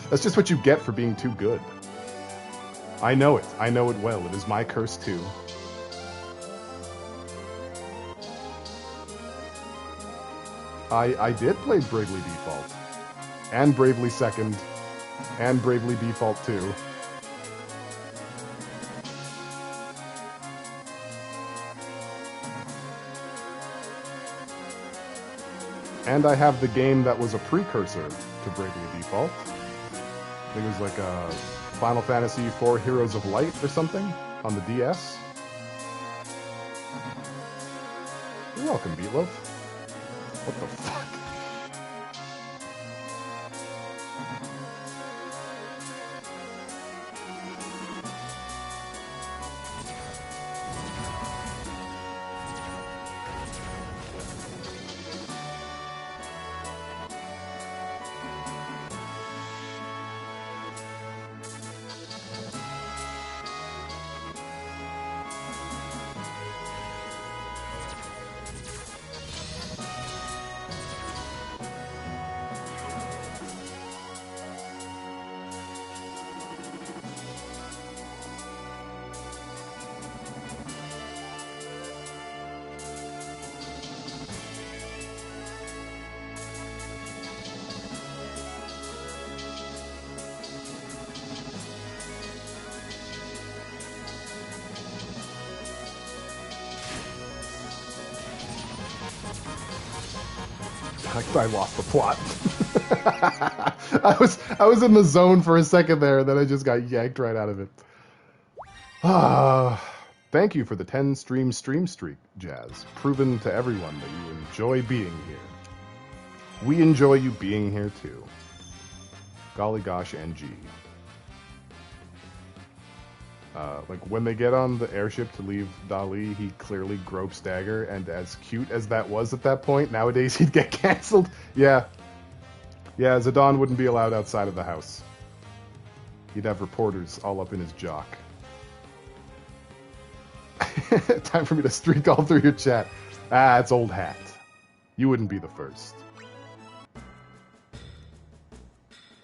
That's just what you get for being too good. I know it. I know it well. It is my curse too. I did play Bravely Default. And Bravely Second. And Bravely Default 2. And I have the game that was a precursor to Bravely Default. I think it was like a Final Fantasy IV Heroes of Light or something on the DS. You're welcome, Beatloaf. What the fuck? I lost the plot. I was in the zone for a second there, then I just got yanked right out of it. Thank you for the 10 stream streak, Jazz. Proven to everyone that you enjoy being here. We enjoy you being here too. Golly gosh NG. Like when they get on the airship to leave Dali, he clearly gropes Dagger, and as cute as that was at that point, nowadays he'd get cancelled. Yeah. Yeah, Zidane wouldn't be allowed outside of the house. He'd have reporters all up in his jock. Time for me to streak all through your chat. Ah, it's old hat. You wouldn't be the first.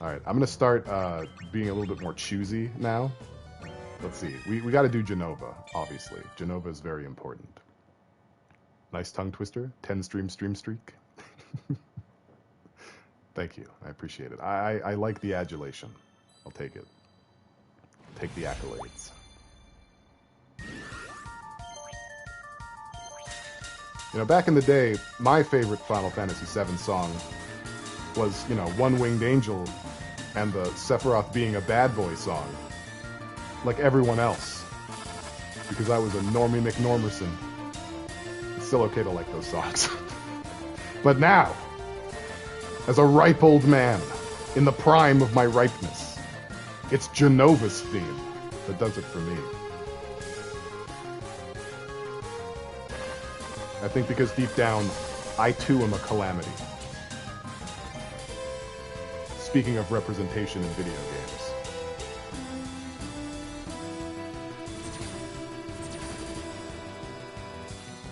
Alright, I'm gonna start being a little bit more choosy now. Let's see. We got to do Genova, obviously. Genova is very important. Nice tongue twister. 10 stream streak. Thank you. I appreciate it. I like the adulation. I'll take it. Take the accolades. You know, back in the day, my favorite Final Fantasy VII song was, you know, One Winged Angel and the Sephiroth being a bad boy song. Like everyone else. Because I was a Normie McNormerson. It's still okay to like those songs. But now, as a ripe old man, in the prime of my ripeness, it's Genova's theme that does it for me. I think because deep down, I too am a calamity. Speaking of representation in video games.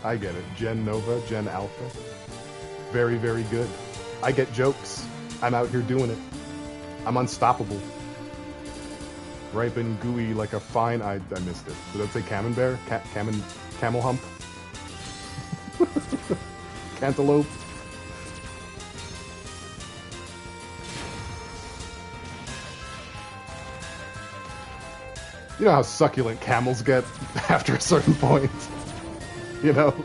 I get it. Gen Nova, Gen Alpha. Very, very good. I get jokes. I'm out here doing it. I'm unstoppable. Ripe and gooey like a fine... I missed it. Did I say camembert? Camel hump? Cantaloupe? You know how succulent camels get after a certain point? You know?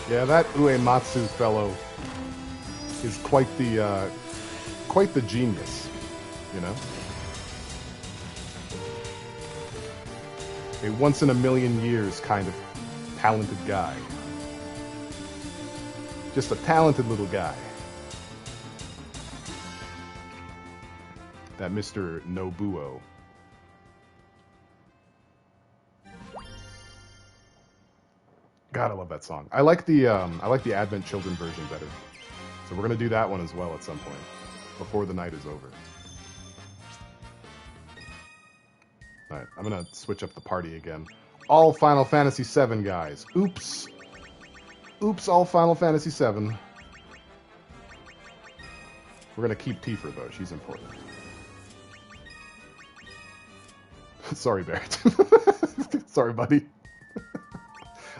Yeah, that Uematsu fellow is quite the genius, you know? A once in a million years kind of talented guy. Just a talented little guy. That Mr. Nobuo. God, I love that song. I like the Advent Children version better. So we're gonna do that one as well at some point, before the night is over. Alright, I'm gonna switch up the party again. All Final Fantasy VII guys. Oops. Oops, all Final Fantasy VII. We're gonna keep Tifa though, she's important. Sorry, Barrett. Sorry, buddy.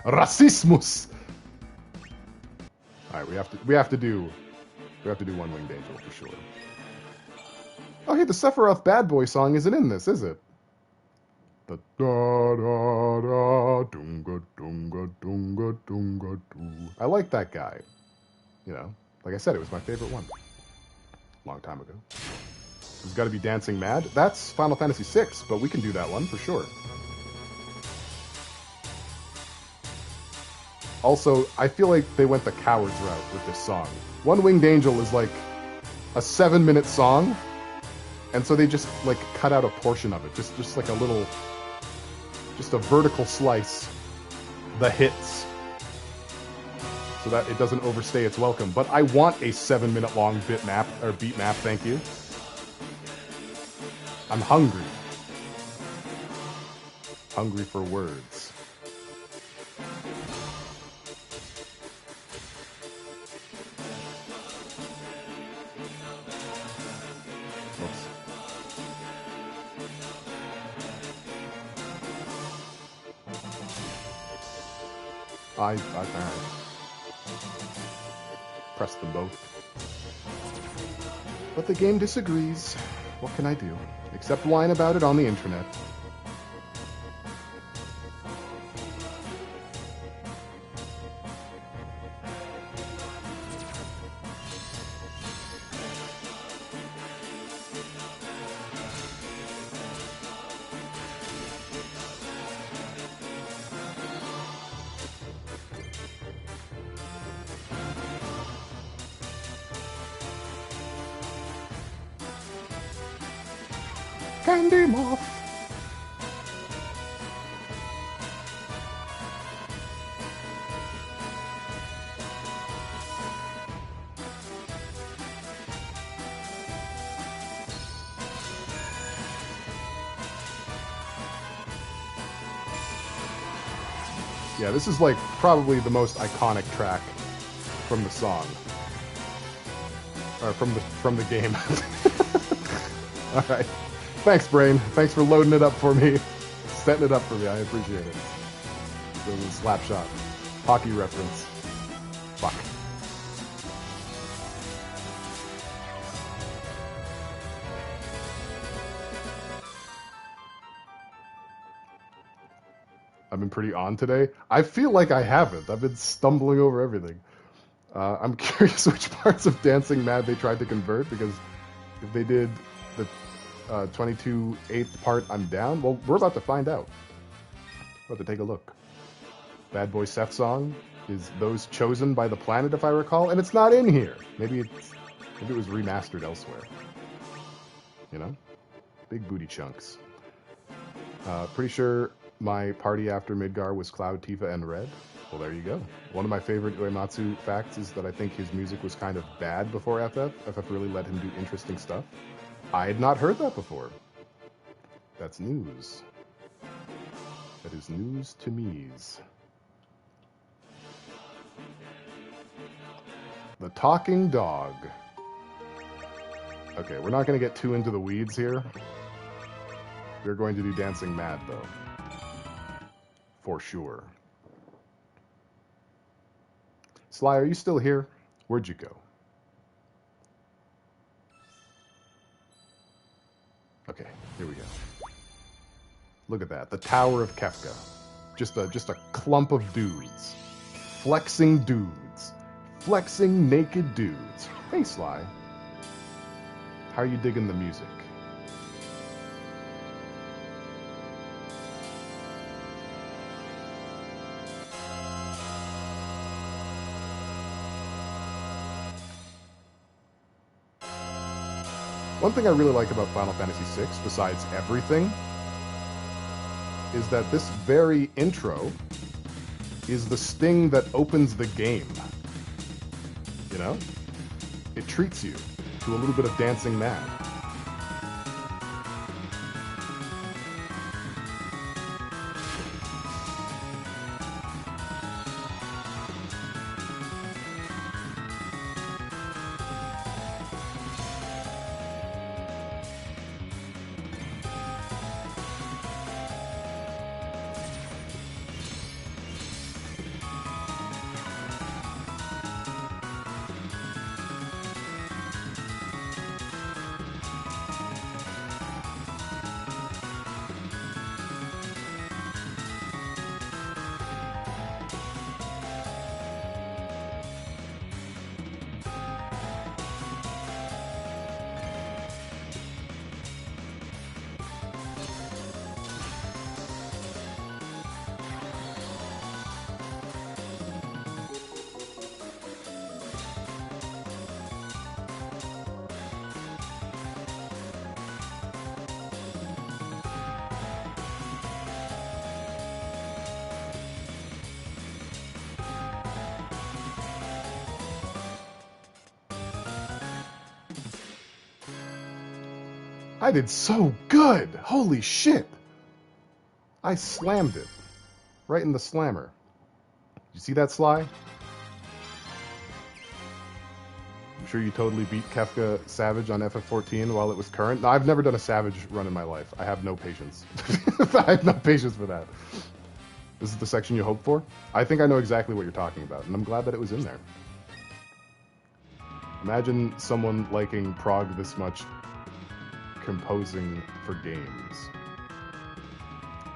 Racismus. All right, we have to do One Winged Angel for sure. Oh, hey, the Sephiroth Bad Boy song isn't in this, is it? The da da da dunga dunga dunga dunga doo. I like that guy. You know, like I said, it was my favorite one. Long time ago. There's got to be Dancing Mad. That's Final Fantasy VI, but we can do that one for sure. Also, I feel like they went the coward's route with this song. One Winged Angel is like a 7-minute song, and so they just like cut out a portion of it, just like a little, just a vertical slice, the hits, so that it doesn't overstay its welcome. But I want a 7-minute long beat map, thank you. I'm hungry. Hungry for words. Oops. I pressed them both. But the game disagrees. What can I do? Except whine about it on the internet. Candy Moth. Yeah, this is like probably the most iconic track from the song. Or from the game. Alright. Thanks, Brain. Thanks for loading it up for me. Setting it up for me. I appreciate it. It was a slap shot. Hockey reference. Fuck. I've been pretty on today. I feel like I haven't. I've been stumbling over everything. I'm curious which parts of Dancing Mad they tried to convert, because if they did the 22/8 part, I'm down. Well, we're about to find out. We're about to take a look. Bad Boy Seth song is Those Chosen by the Planet, if I recall, and it's not in here. Maybe it was remastered elsewhere. You know? Big booty chunks. Pretty sure my party after Midgar was Cloud, Tifa, and Red. Well, there you go. One of my favorite Uematsu facts is that I think his music was kind of bad before FF. FF really let him do interesting stuff. I had not heard that before. That's news. That is news to me's. The Talking Dog. Okay, we're not going to get too into the weeds here. We're going to do Dancing Mad, though. For sure. Sly, are you still here? Where'd you go? Okay, here we go. Look at that. The Tower of Kefka. Just a clump of dudes. Flexing dudes. Flexing naked dudes. Hey, Sly. How are you digging the music? One thing I really like about Final Fantasy VI, besides everything, is that this very intro is the sting that opens the game. You know? It treats you to a little bit of Dancing Mad. I did so good! Holy shit! I slammed it. Right in the slammer. You see that, Sly? I'm sure you totally beat Kefka Savage on FF14 while it was current. No, I've never done a Savage run in my life. I have no patience. I have no patience for that. This is the section you hoped for? I think I know exactly what you're talking about, and I'm glad that it was in there. Imagine someone liking prog this much composing for games.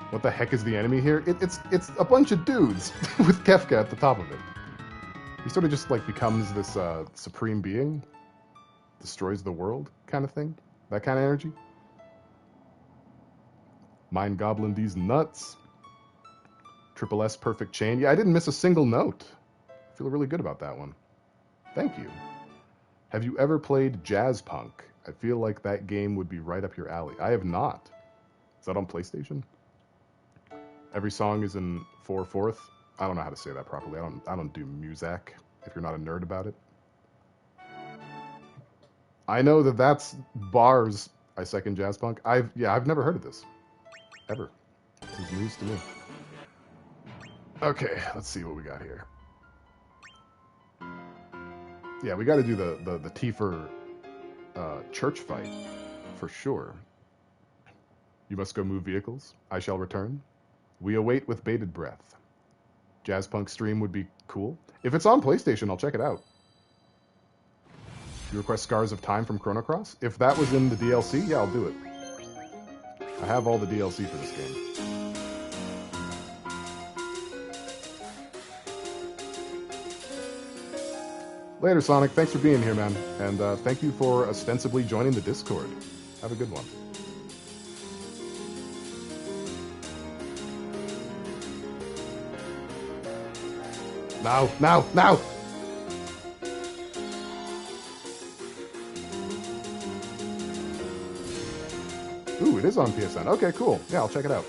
What the heck is the enemy here? It's a bunch of dudes with Kefka at the top of it. He sort of just like becomes this supreme being, destroys the world kind of thing. That kind of energy. Mind Goblin these nuts. Triple S perfect chain. Yeah, I didn't miss a single note. I feel really good about that one. Thank you. Have you ever played Jazz Punk? I feel like that game would be right up your alley. I have not. Is that on PlayStation? Every song is in 4/4. I don't know how to say that properly. I don't do music. If you're not a nerd about it, I know that that's bars. I second Jazz Punk. I've never heard of this ever. This is news to me. Okay, let's see what we got here. Yeah, we got to do the Tifa church fight for sure. You must go move vehicles. I shall return. We await with bated breath. Jazz Punk stream would be cool. If it's on PlayStation, I'll check it out. You request Scars of Time from Chrono Cross? If that was in the DLC, yeah, I'll do it. I have all the DLC for this game. Later, Sonic. Thanks for being here, man. And thank you for ostensibly joining the Discord. Have a good one. Now! Ooh, it is on PSN. Okay, cool. Yeah, I'll check it out.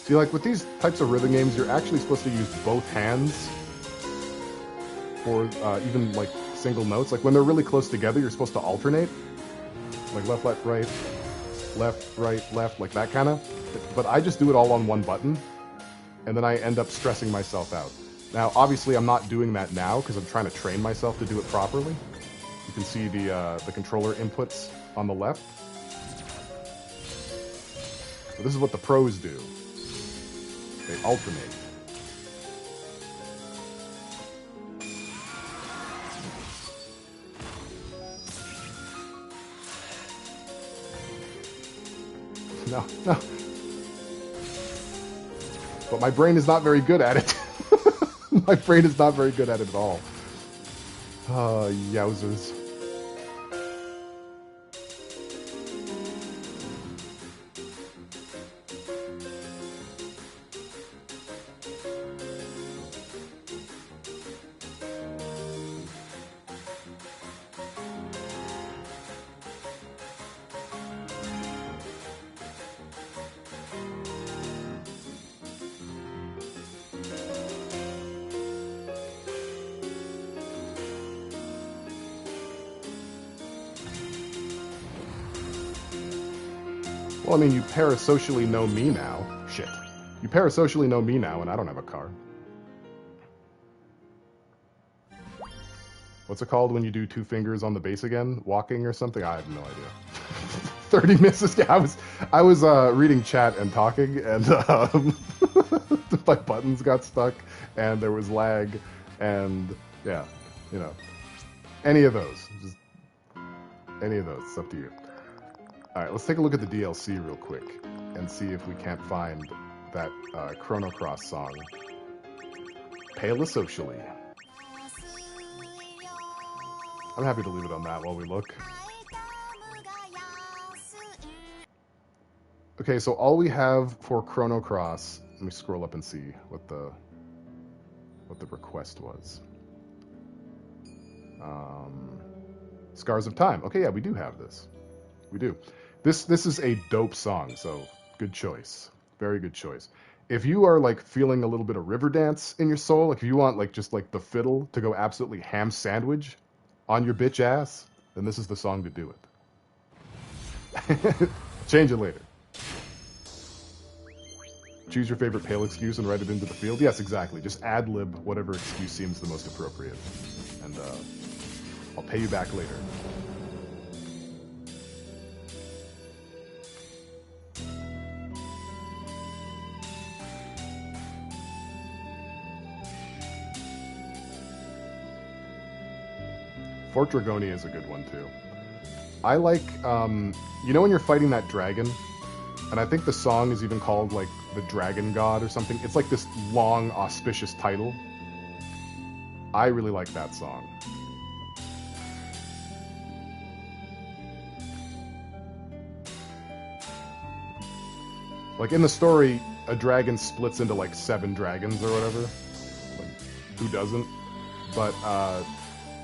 See, like with these types of rhythm games, you're actually supposed to use both hands for even like single notes. Like when they're really close together, you're supposed to alternate, like left, right, left, like that kind of. But I just do it all on one button, and then I end up stressing myself out. Now, obviously, I'm not doing that now because I'm trying to train myself to do it properly. You can see the controller inputs on the left. But this is what the pros do. They alternate. No, no. But my brain is not very good at it. My brain is not very good at it at all. Yowzers. Well, I mean, you parasocially know me now. Shit. You parasocially know me now, and I don't have a car. What's it called when you do 2 fingers on the bass again? Walking or something? I have no idea. 30 misses. Yeah, I was reading chat and talking, and my buttons got stuck, and there was lag, and yeah, you know, any of those. Just any of those. It's up to you. All right, let's take a look at the DLC real quick and see if we can't find that Chrono Cross song. Parasocially. I'm happy to leave it on that while we look. Okay, so all we have for Chrono Cross, let me scroll up and see what the request was. Scars of Time. Okay, yeah, we do have this. We do. This is a dope song, so good choice. Very good choice. If you are like feeling a little bit of Riverdance in your soul, like if you want like just like the fiddle to go absolutely ham sandwich on your bitch ass, then this is the song to do it. Change it later. Choose your favorite pale excuse and write it into the field. Yes, exactly. Just ad-lib whatever excuse seems the most appropriate. And I'll pay you back later. Fort Dragonia is a good one too. I like, you know when you're fighting that dragon, and I think the song is even called like the Dragon God or something. It's like this long, auspicious title. I really like that song. Like in the story, a dragon splits into like 7 dragons or whatever. Like, who doesn't? But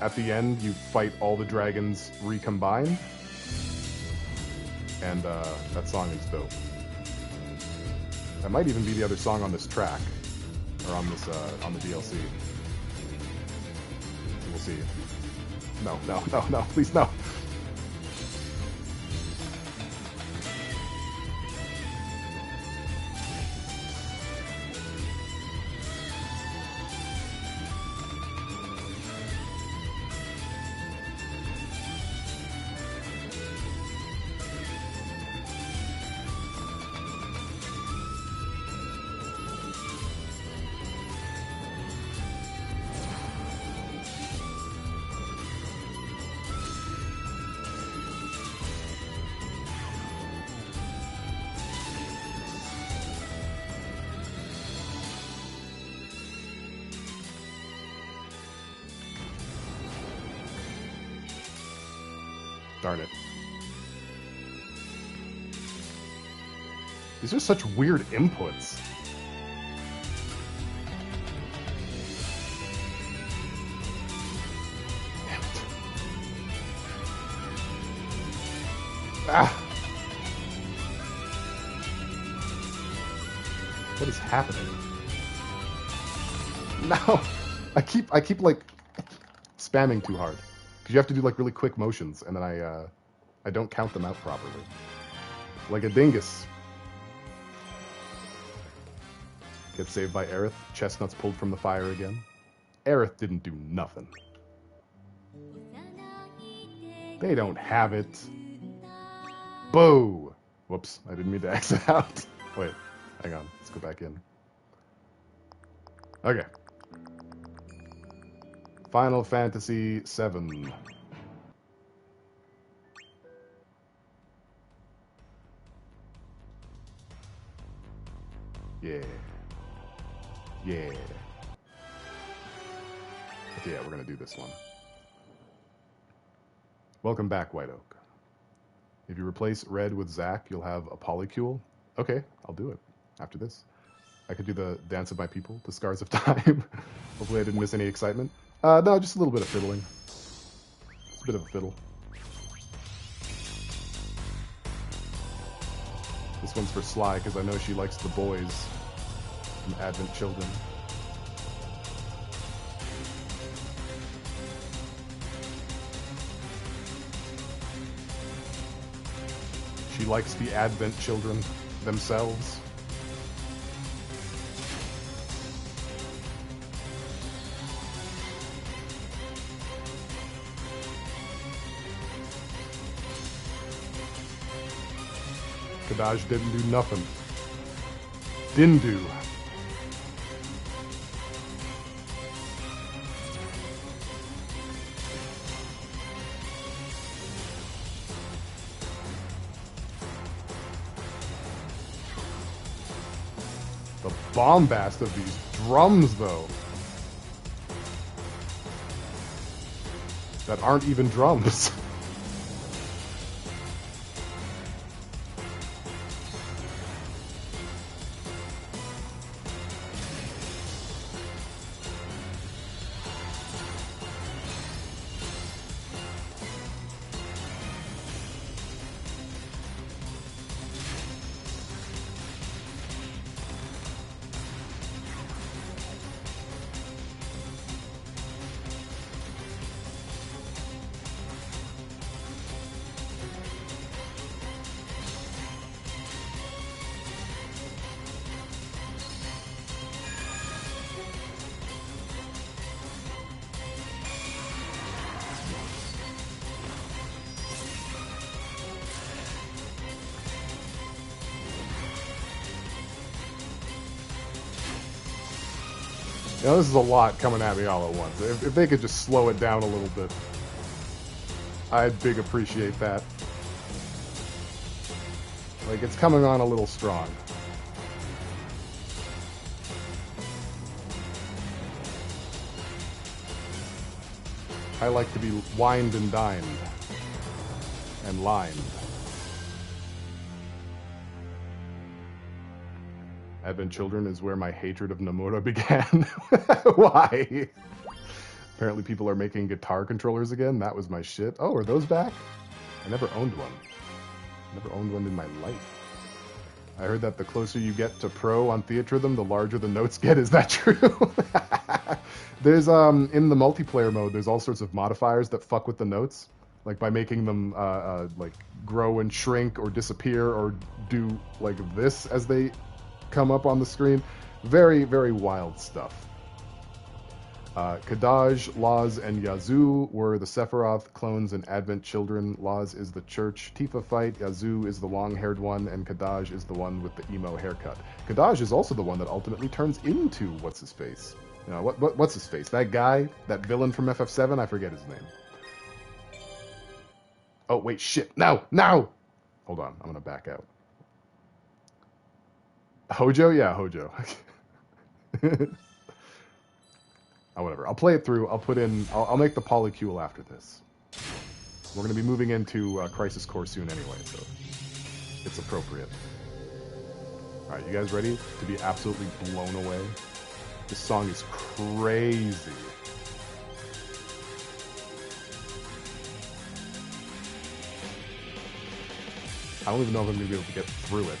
at the end, you fight all the dragons recombined, and that song is dope. That might even be the other song on this track, or on this on the DLC. We'll see. No, no, no, no! Please, no! Darn it. These are such weird inputs. Damn it. Ah! What is happening? No! I keep like spamming too hard. Because you have to do like really quick motions, and then I don't count them out properly. Like a dingus. Get saved by Aerith. Chestnuts pulled from the fire again. Aerith didn't do nothing. They don't have it. Boo! Whoops, I didn't mean to exit out. Wait, hang on. Let's go back in. Okay. Final Fantasy VII. Yeah. Yeah. Okay, yeah, we're gonna do this one. Welcome back, White Oak. If you replace Red with Zack, you'll have a Polycule. Okay, I'll do it after this. I could do the Dance of My People, the Scars of Time. Hopefully I didn't miss any excitement. No, just a little bit of fiddling. Just a bit of a fiddle. This one's for Sly, because I know she likes the boys from Advent Children. She likes the Advent Children themselves. Kadaj didn't do nothing. Didn't do. The bombast of these drums, though. That aren't even drums. You know, this is a lot coming at me all at once. If they could just slow it down a little bit, I'd big appreciate that. Like, it's coming on a little strong. I like to be wined and dined. And lined. Advent Children is where my hatred of Nomura began. Why? Apparently people are making guitar controllers again. That was my shit. Oh, are those back? I never owned one. Never owned one in my life. I heard that the closer you get to pro on Theatrhythm, the larger the notes get. Is that true? There's, in the multiplayer mode, there's all sorts of modifiers that fuck with the notes. Like by making them, like, grow and shrink or disappear or do, like, this as they come up on the screen. Very, very wild stuff. Kadaj, Laz, and Yazoo were the Sephiroth clones and Advent Children. Laz is the church Tifa fight, Yazoo is the long-haired one, and Kadaj is the one with the emo haircut. Kadaj is also the one that ultimately turns into what's-his-face. You know, what's-his-face? That guy? That villain from FF7? I forget his name. Oh, wait, shit. No! No! Hold on, I'm gonna back out. Hojo? Yeah, Hojo. Oh, whatever. I'll play it through. I'll put in... I'll make the Polycule after this. We're going to be moving into Crisis Core soon anyway, so it's appropriate. Alright, you guys ready to be absolutely blown away? This song is crazy. I don't even know if I'm going to be able to get through it.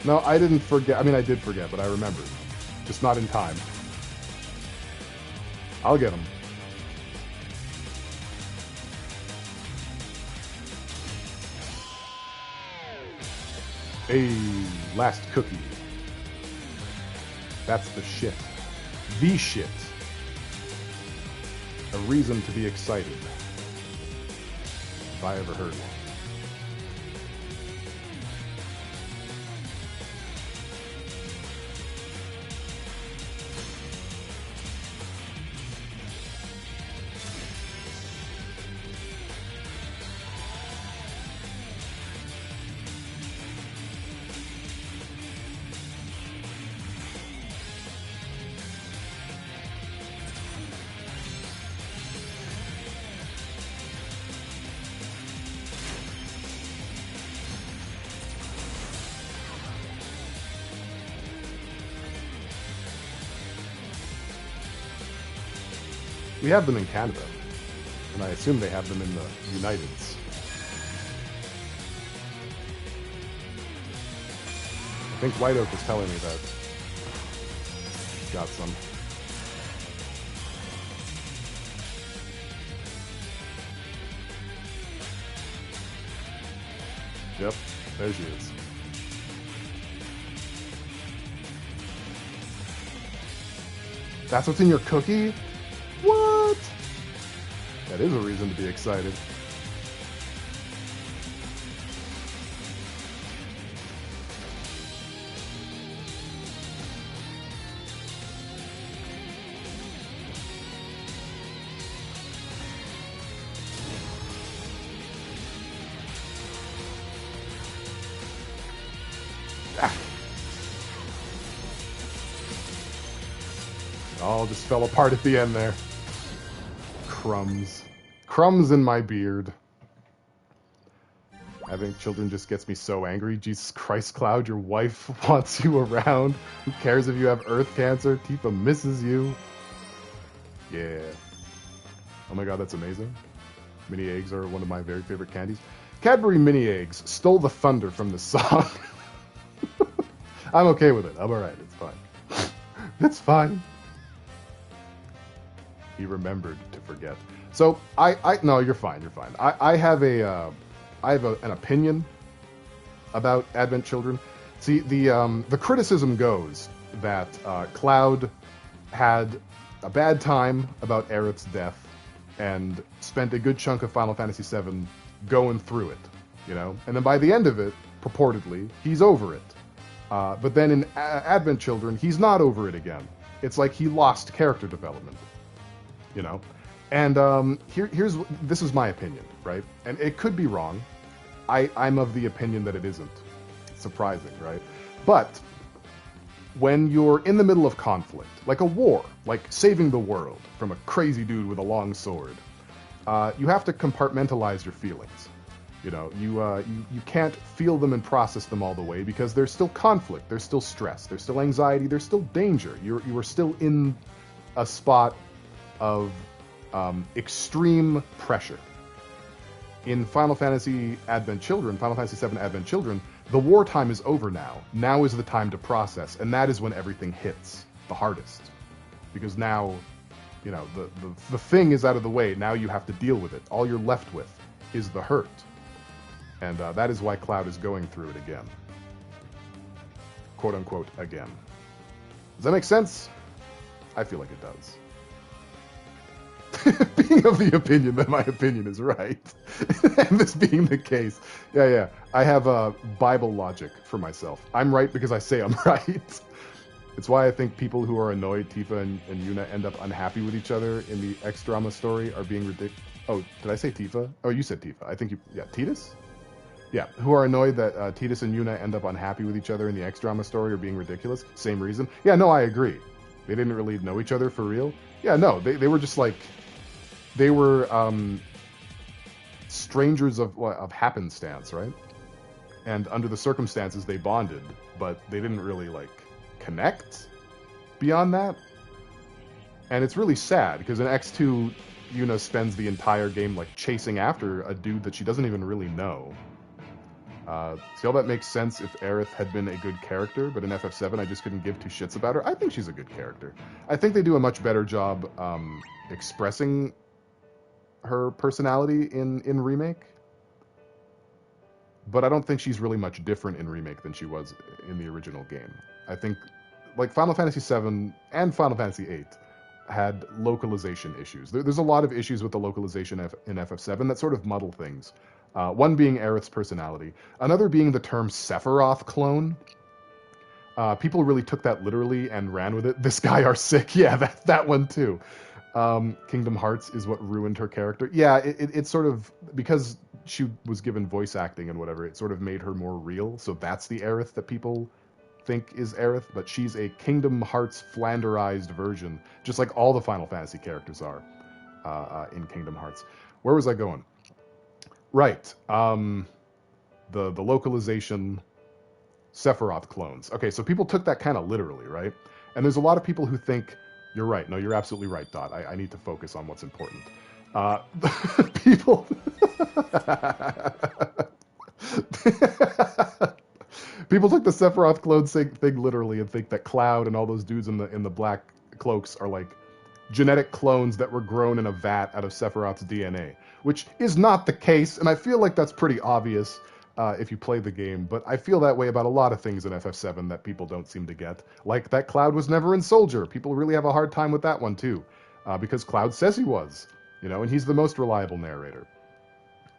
No, I didn't forget. I mean, I did forget, but I remembered. Just not in time. I'll get him. A last cookie. That's the shit. The shit. A reason to be excited. If I ever heard one. We have them in Canada, and I assume they have them in the Uniteds. I think White Oak was telling me that. Got some. Yep, there she is. That's what's in your cookie? What? That is a reason to be excited. All just fell apart at the end there. Crumbs. Crumbs in my beard. Having children just gets me so angry. Jesus Christ, Cloud, your wife wants you around. Who cares if you have earth cancer? Tifa misses you. Yeah. Oh my god, that's amazing. Mini eggs are one of my very favorite candies. Cadbury mini eggs stole the thunder from the song. I'm okay with it. I'm alright. It's fine. It's fine. He remembered to forget. So no, you're fine. You're fine. I have an opinion about Advent Children. See, the criticism goes that Cloud had a bad time about Aerith's death and spent a good chunk of Final Fantasy VII going through it, you know. And then by the end of it, purportedly, he's over it. But then in Advent Children, he's not over it again. It's like he lost character development. You know, and this is my opinion, right? And it could be wrong. I'm of the opinion that it isn't. It's surprising, right? But when you're in the middle of conflict, like a war, like saving the world from a crazy dude with a long sword, you have to compartmentalize your feelings. You know, you can't feel them and process them all the way because there's still conflict, there's still stress, there's still anxiety, there's still danger. You are still in a spot of extreme pressure. In Final Fantasy Advent Children, Final Fantasy VII Advent Children, the wartime is over now. Now is the time to process, and that is when everything hits the hardest. Because now, you know, the thing is out of the way. Now you have to deal with it. All you're left with is the hurt. And that is why Cloud is going through it again. Quote unquote, again. Does that make sense? I feel like it does. Being of the opinion that my opinion is right, and this being the case, yeah, I have a Bible logic for myself. I'm right because I say I'm right. It's why I think people who are annoyed Tifa and Yuna end up unhappy with each other in the X-drama story are being ridiculous. Oh, did I say Tifa? Oh, you said Tifa. I think you... Yeah, Tidus? Yeah, who are annoyed that Tidus and Yuna end up unhappy with each other in the X-drama story or being ridiculous. Same reason. Yeah, no, I agree. They didn't really know each other for real. Yeah, no, they were just like... They were strangers of happenstance, right? And under the circumstances, they bonded, but they didn't really, like, connect beyond that. And it's really sad, because in X2, Yuna spends the entire game, like, chasing after a dude that she doesn't even really know. See, all that makes sense if Aerith had been a good character, but in FF7 I just couldn't give two shits about her. I think she's a good character. I think they do a much better job expressing her personality in Remake. But I don't think she's really much different in Remake than she was in the original game. I think, like, Final Fantasy VII and Final Fantasy VIII had localization issues. There's a lot of issues with the localization in FF7 that sort of muddle things. One being Aerith's personality. Another being the term Sephiroth clone. People really took that literally and ran with it. This guy are sick. Yeah, that one too. Kingdom Hearts is what ruined her character. Yeah, it sort of, because she was given voice acting and whatever, it sort of made her more real. So that's the Aerith that people think is Aerith, but she's a Kingdom Hearts flanderized version, just like all the Final Fantasy characters are in Kingdom Hearts. Where was I going? Right. The localization Sephiroth clones. Okay, so people took that kind of literally, right? And there's a lot of people who think, you're right. No, you're absolutely right, Dot. I need to focus on what's important. People... People took the Sephiroth clone thing literally and think that Cloud and all those dudes in the black cloaks are like genetic clones that were grown in a vat out of Sephiroth's DNA, which is not the case, and I feel like that's pretty obvious if you play the game, but I feel that way about a lot of things in FF7 that people don't seem to get, like that Cloud was never in Soldier. People really have a hard time with that one too, because Cloud says he was, and he's the most reliable narrator.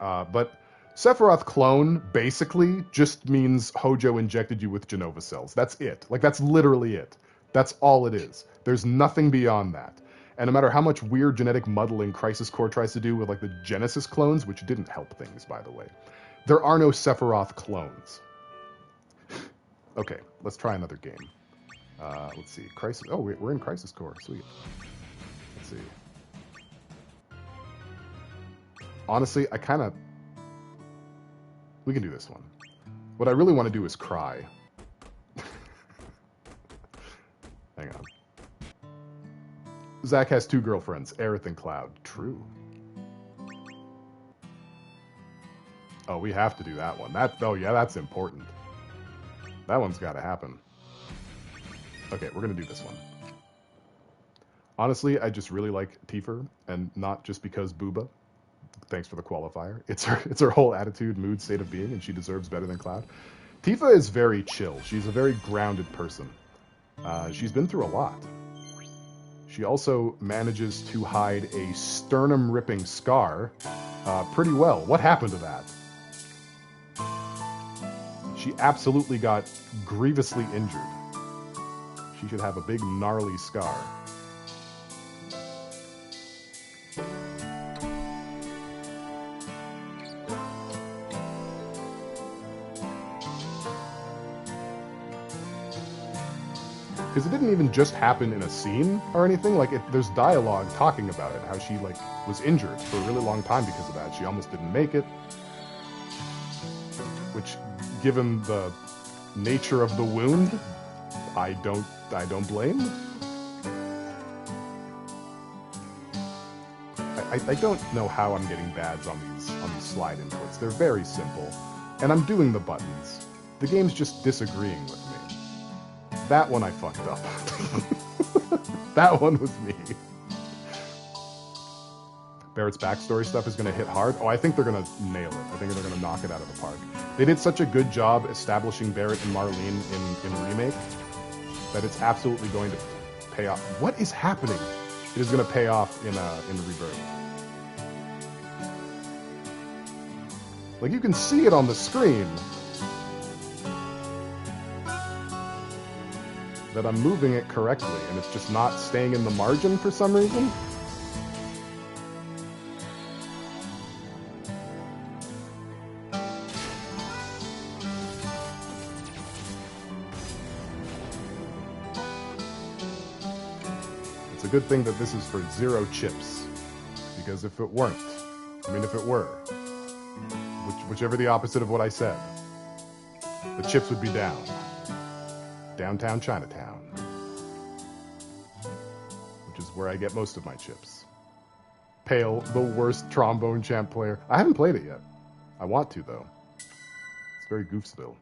But Sephiroth clone basically just means Hojo injected you with Genova cells. That's it. Like, that's literally it. That's all it is. There's nothing beyond that. And no matter how much weird genetic muddling Crisis Core tries to do with, like, the Genesis clones, which didn't help things, by the way, there are no Sephiroth clones. Okay, let's try another game. Let's see. Crisis... Oh, we're in Crisis Core. Sweet. Let's see. Honestly, I kind of... We can do this one. What I really want to do is cry. Hang on. Zack has two girlfriends, Aerith and Cloud. True. Oh, we have to do that one. Oh yeah, that's important. That one's got to happen. Okay, we're going to do this one. Honestly, I just really like Tifa, and not just because Booba. Thanks for the qualifier. It's her whole attitude, mood, state of being, and she deserves better than Cloud. Tifa is very chill. She's a very grounded person. She's been through a lot. She also manages to hide a sternum-ripping scar pretty well. What happened to that? She absolutely got grievously injured. She should have a big, gnarly scar. Because it didn't even just happen in a scene or anything. Like, there's dialogue talking about it, how she, like, was injured for a really long time because of that. She almost didn't make it. Which, given the nature of the wound, I don't blame. I don't know how I'm getting bads on these slide inputs. They're very simple. And I'm doing the buttons. The game's just disagreeing with me. That one I fucked up. That one was me. Barrett's backstory stuff is going to hit hard. Oh, I think they're going to nail it. I think they're going to knock it out of the park. They did such a good job establishing Barrett and Marlene in Remake that it's absolutely going to pay off. What is happening? It is going to pay off in Rebirth. Like, you can see it on the screen. That I'm moving it correctly, and it's just not staying in the margin for some reason. It's a good thing that this is for 0 chips, because if it weren't, if it were, whichever the opposite of what I said, the chips would be down. Downtown Chinatown, which is where I get most of my chips. Pale, the worst trombone champ player. I haven't played it yet. I want to, though. It's very Goofsville.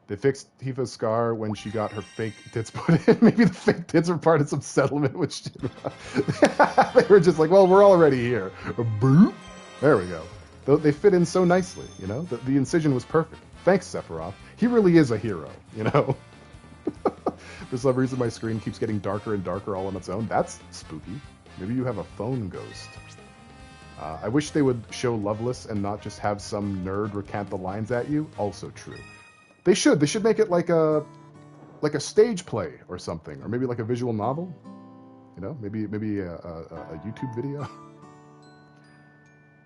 They fixed Tifa's scar when she got her fake tits put in. Maybe the fake tits were part of some settlement with Shinra. They were just like, well, we're already here. Boop. There we go. They fit in so nicely, you know? The incision was perfect. Thanks, Sephiroth. He really is a hero, you know? For some reason, my screen keeps getting darker and darker all on its own. That's spooky. Maybe you have a phone ghost. I wish they would show Loveless and not just have some nerd recant the lines at you. Also true. They should. They should make it like a stage play or something, or maybe like a visual novel. You know, maybe a YouTube video.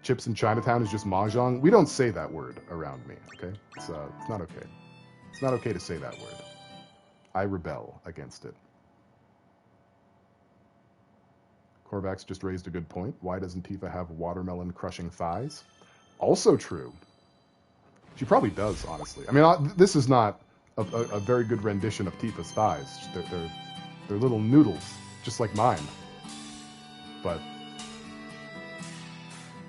Chips in Chinatown is just mahjong. We don't say that word around me. Okay, it's not okay. It's not okay to say that word. I rebel against it. Korvax just raised a good point. Why doesn't Tifa have watermelon crushing thighs? Also true. She probably does, honestly. I mean, this is not a very good rendition of Tifa's thighs. They're little noodles, just like mine. But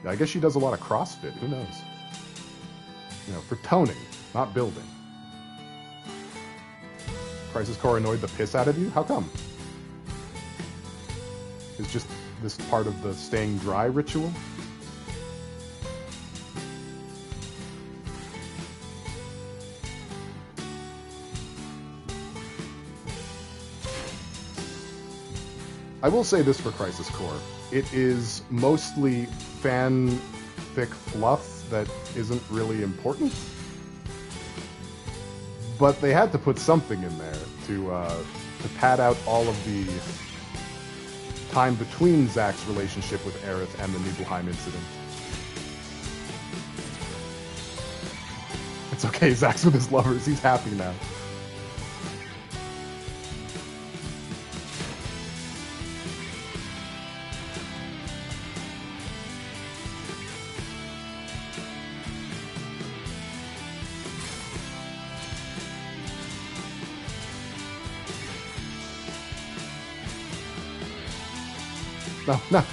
yeah, I guess she does a lot of CrossFit. Who knows? You know, for toning, not building. Crisis Core annoyed the piss out of you? How come? Is just this part of the staying dry ritual? I will say this for Crisis Core. It is mostly fanfic fluff that isn't really important. But they had to put something in there to pad out all of the time between Zack's relationship with Aerith and the Nibelheim incident. It's okay, Zack's with his lovers. He's happy now.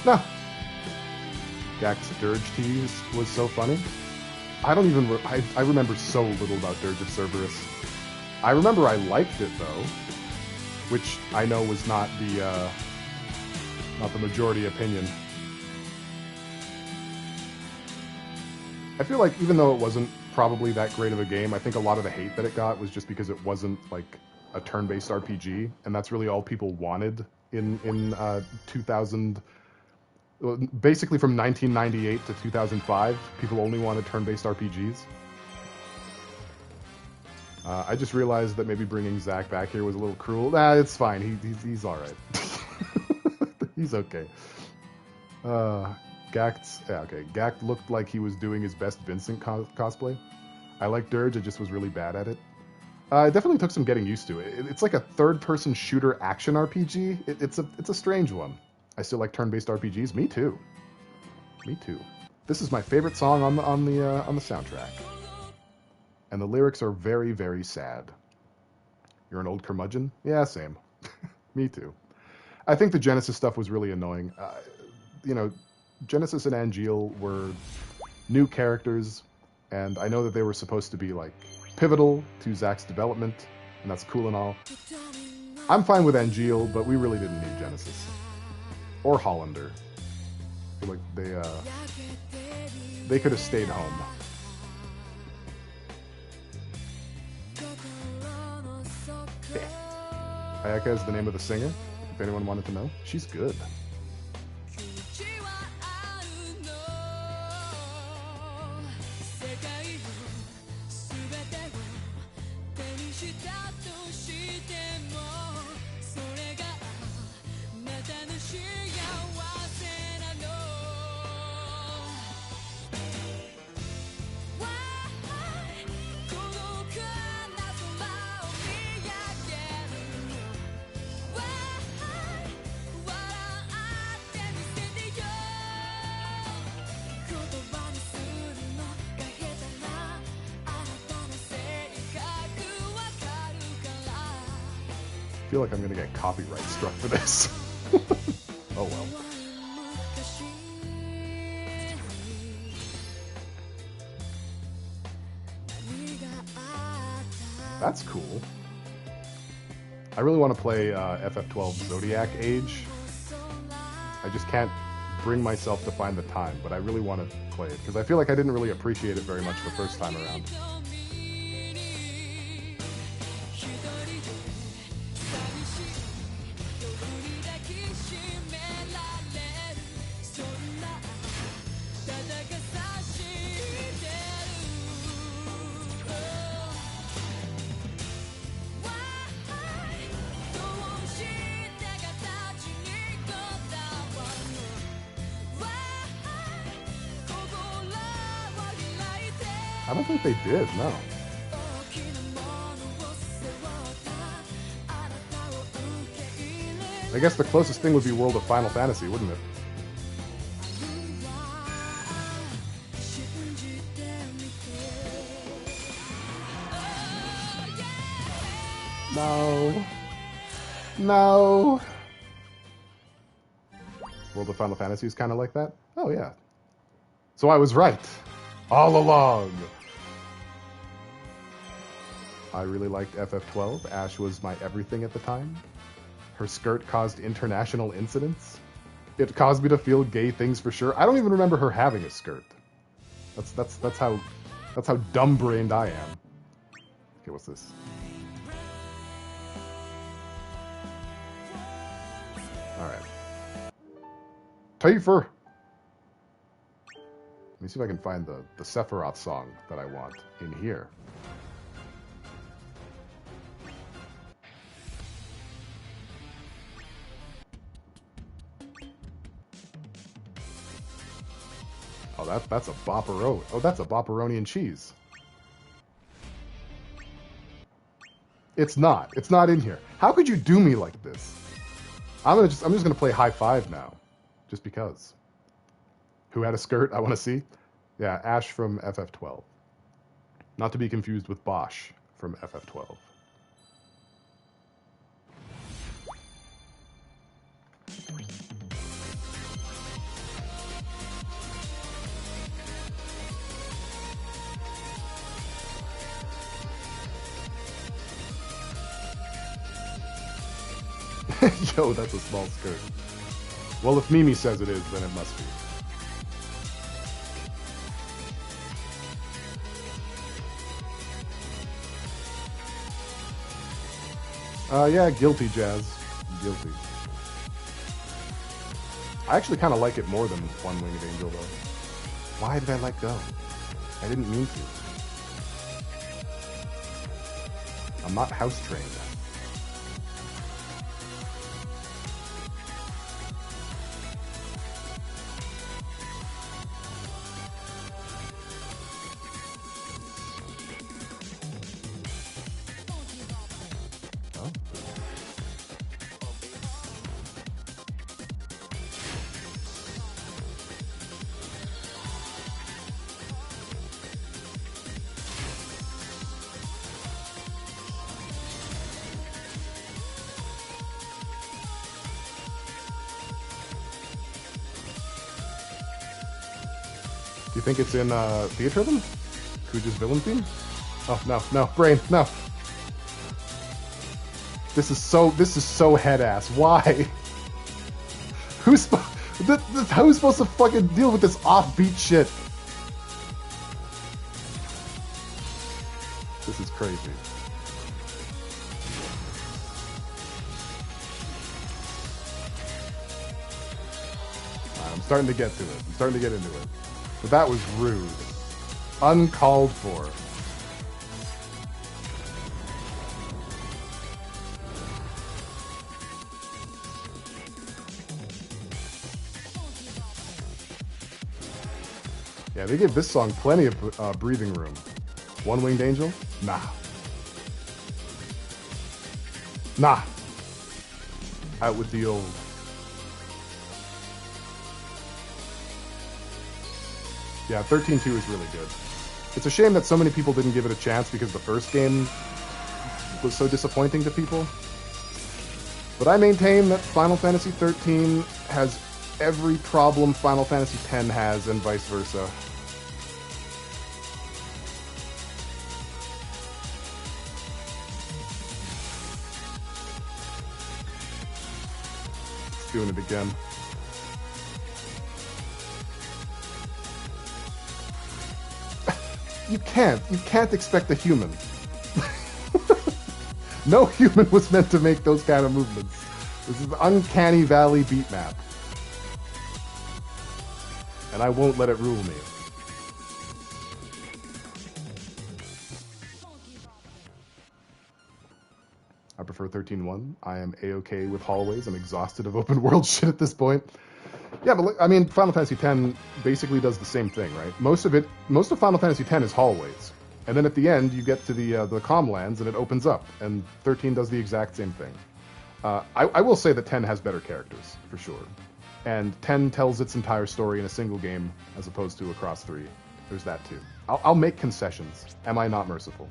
No. Gak's Dirge tease was so funny. I don't even... I remember so little about Dirge of Cerberus. I remember I liked it, though. Which I know was not the majority opinion. I feel like even though it wasn't probably that great of a game, I think a lot of the hate that it got was just because it wasn't, like, a turn-based RPG. And that's really all people wanted in 2000, basically from 1998 to 2005, people only wanted turn-based RPGs. I just realized that maybe bringing Zack back here was a little cruel. Nah, it's fine. He's all right. He's okay. Gak looked like he was doing his best Vincent cosplay. I like Dirge. I just was really bad at it. It definitely took some getting used to. It's like a third-person shooter action RPG. It's a strange one. I still like turn-based RPGs. Me too. Me too. This is my favorite song on the soundtrack, and the lyrics are very, very sad. You're an old curmudgeon? Yeah, same. Me too. I think the Genesis stuff was really annoying. You know, Genesis and Angeal were new characters, and I know that they were supposed to be like pivotal to Zack's development, and that's cool and all. I'm fine with Angeal, but we really didn't need Genesis. Or Hollander. I feel like they could have stayed home. Ayaka is the name of the singer, if anyone wanted to know. She's good. I feel like I'm gonna get copyright struck for this. Oh well. That's cool. I really want to play FF12 Zodiac Age. I just can't bring myself to find the time, but I really want to play it, because I feel like I didn't really appreciate it very much the first time around. I don't think they did, no. I guess the closest thing would be World of Final Fantasy, wouldn't it? No. No. World of Final Fantasy is kind of like that? Oh, yeah. So I was right. All along. I really liked FF12. Ash was my everything at the time. Her skirt caused international incidents. It caused me to feel gay things for sure. I don't even remember her having a skirt. That's how dumb-brained I am. Okay, what's this? All right. Tifer. Let me see if I can find the Sephiroth song that I want in here. Oh, that's a bopperoni. Oh, that's a bopperoni and cheese. It's not. It's not in here. How could you do me like this? I'm just gonna play High Five now, just because. Who had a skirt? I want to see. Yeah, Ash from FF12. Not to be confused with Bosch from FF12. Yo, that's a small skirt. Well, if Mimi says it is, then it must be. Yeah, guilty, Jazz. Guilty. I actually kind of like it more than One Winged Angel, though. Why did I let go? I didn't mean to. I'm not house trained. You think it's in Theatrhythm? Kuja's villain theme? Oh no, no, brain, no. This is so head ass. Why? Who's supposed to fucking deal with this offbeat shit? This is crazy. I'm starting to get to it. I'm starting to get into it. But that was rude. Uncalled for. Yeah, they give this song plenty of breathing room. One Winged Angel? Nah. Nah. Out with the old. Yeah, 13-2 is really good. It's a shame that so many people didn't give it a chance because the first game was so disappointing to people. But I maintain that Final Fantasy XIII has every problem Final Fantasy X has and vice versa. Doing it again. You can't expect a human. No human was meant to make those kind of movements. This is the Uncanny Valley beat map. And I won't let it rule me. I prefer 13.1. I am A-okay with hallways. I'm exhausted of open world shit at this point. Yeah, but I mean, Final Fantasy X basically does the same thing, right? Most of Final Fantasy X is hallways. And then at the end, you get to the comm lands, and it opens up. And 13 does the exact same thing. I will say that 10 has better characters, for sure. And 10 tells its entire story in a single game, as opposed to across 3. There's that, too. I'll make concessions. Am I not merciful?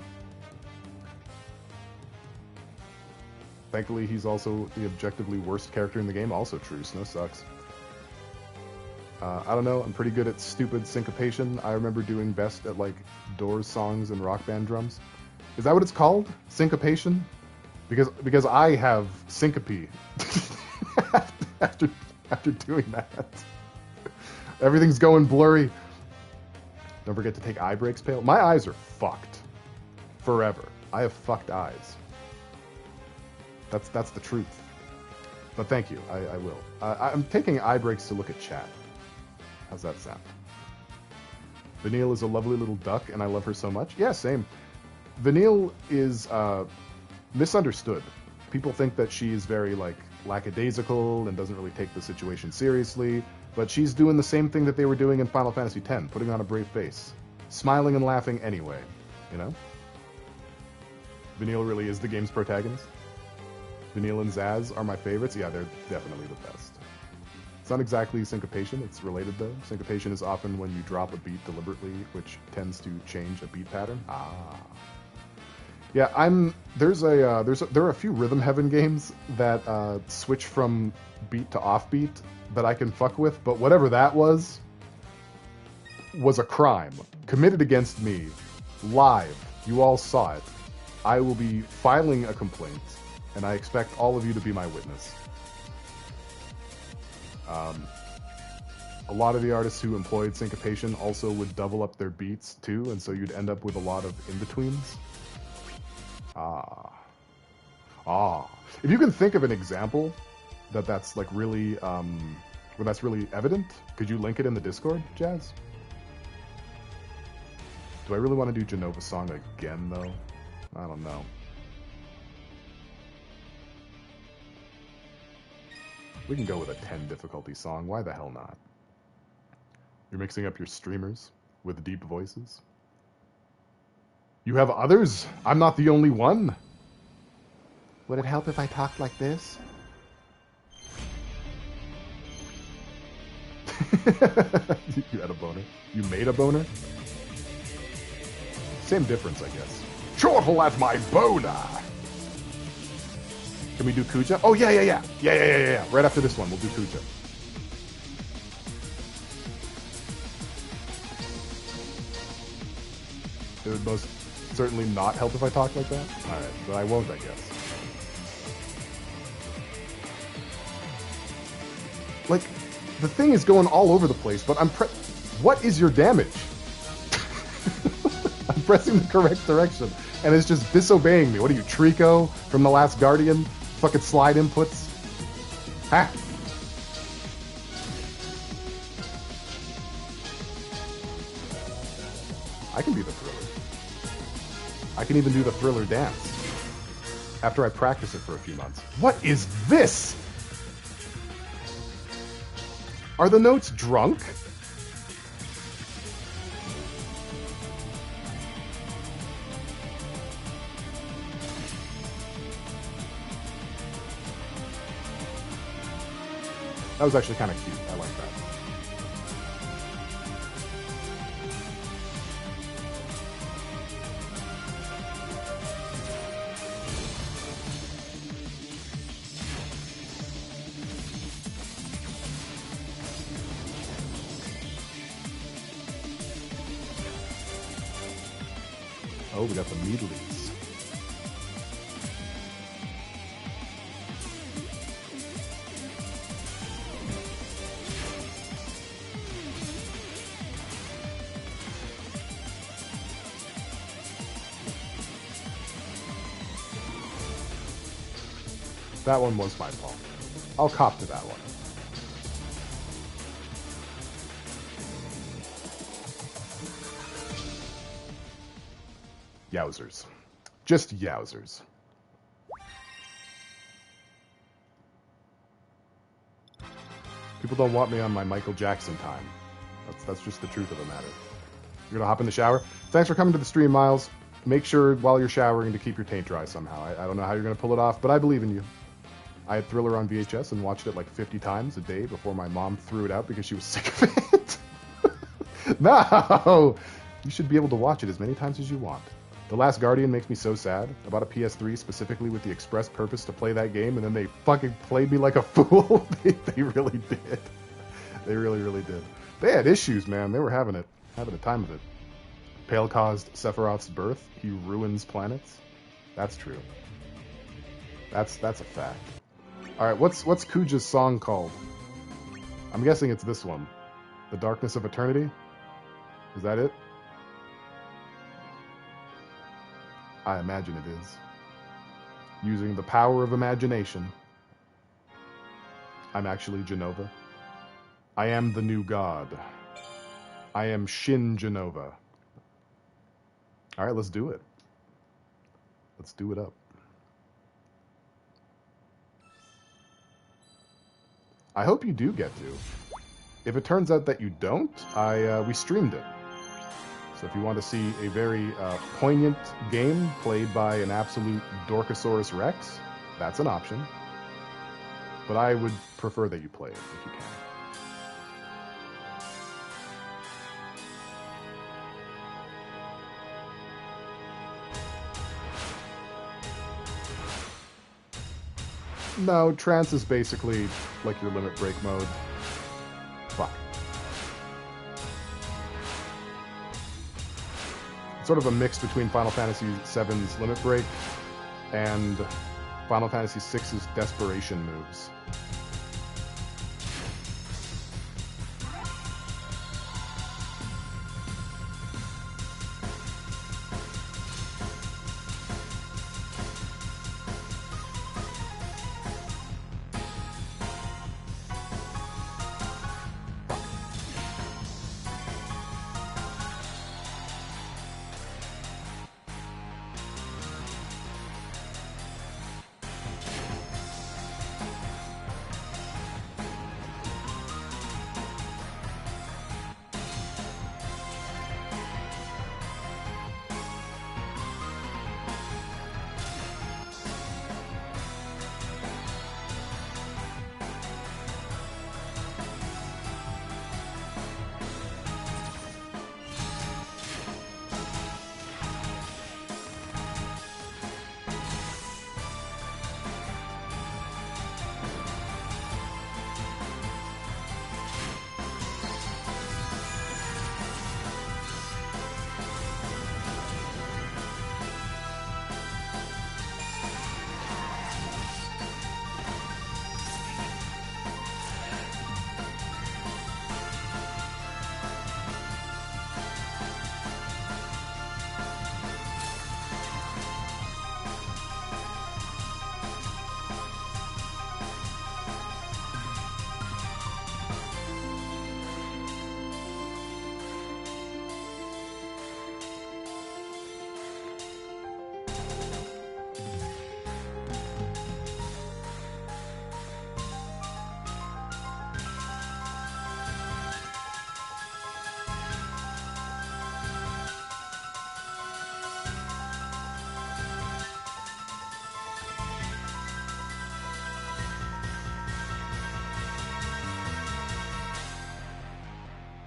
Thankfully, he's also the objectively worst character in the game. Also true, Snow sucks. I don't know, I'm pretty good at stupid syncopation. I remember doing best at, like, Doors songs and Rock Band drums. Is that what it's called? Syncopation? Because I have syncope after doing that. Everything's going blurry. Don't forget to take eye breaks, Pale. My eyes are fucked. Forever. I have fucked eyes. That's the truth. But thank you, I will. I'm taking eye breaks to look at chat. How's that sound? Vanille is a lovely little duck, and I love her so much. Yeah, same. Vanille is misunderstood. People think that she's very, like, lackadaisical and doesn't really take the situation seriously, but she's doing the same thing that they were doing in Final Fantasy X, putting on a brave face. Smiling and laughing anyway, you know? Vanille really is the game's protagonist. Vanille and Zaz are my favorites. Yeah, they're definitely the best. It's not exactly syncopation, it's related though. Syncopation is often when you drop a beat deliberately, which tends to change a beat pattern. Yeah, there are a few Rhythm Heaven games that switch from beat to offbeat that I can fuck with, but whatever that was a crime committed against me live. You all saw it. I will be filing a complaint, and I expect all of you to be my witness. A lot of the artists who employed syncopation also would double up their beats too, and so you'd end up with a lot of in-betweens. If you can think of an example that's like really, where that's really evident, could you link it in the Discord, Jazz? Do I really want to do Genova Song again, though? I don't know. We can go with a 10 difficulty song. Why the hell not? You're mixing up your streamers with deep voices. You have others? I'm not the only one. Would it help if I talked like this? You had a boner. You made a boner? Same difference, I guess. Chortle at my boner! Can we do Kuja? Oh, yeah. Right after this one, we'll do Kuja. It would most certainly not help if I talked like that. Alright, but I won't, I guess. Like, the thing is going all over the place, but what is your damage? I'm pressing the correct direction, and it's just disobeying me. What are you, Trico from The Last Guardian? Fucking slide inputs? Ha! I can be the Thriller. I can even do the Thriller dance. After I practice it for a few months. What is this? Are the notes drunk? That was actually kind of cute. I like that. Oh, we got the Meadleys. That one was my fault. I'll cop to that one. Yowzers. Just yowzers. People don't want me on my Michael Jackson time. That's just the truth of the matter. You're gonna hop in the shower? Thanks for coming to the stream, Miles. Make sure while you're showering to keep your taint dry somehow. I don't know how you're gonna pull it off, but I believe in you. I had Thriller on VHS and watched it like 50 times a day before my mom threw it out because she was sick of it. No! You should be able to watch it as many times as you want. The Last Guardian makes me so sad. I bought a PS3 specifically with the express purpose to play that game, and then they fucking played me like a fool. They really did. They really, really did. They had issues, man. They were having a time of it. Pale caused Sephiroth's birth. He ruins planets. That's true. That's a fact. All right, what's Kuja's song called? I'm guessing it's this one. The Darkness of Eternity? Is that it? I imagine it is. Using the power of imagination. I'm actually Genova. I am the new god. I am Shin Genova. All right, let's do it. Let's do it up. I hope you do get to. If it turns out that you don't, we streamed it. So if you want to see a very poignant game played by an absolute Dorkosaurus Rex, that's an option. But I would prefer that you play it if you can. No, trance is basically like your limit break mode. Fuck. It's sort of a mix between Final Fantasy VII's limit break and Final Fantasy VI's desperation moves.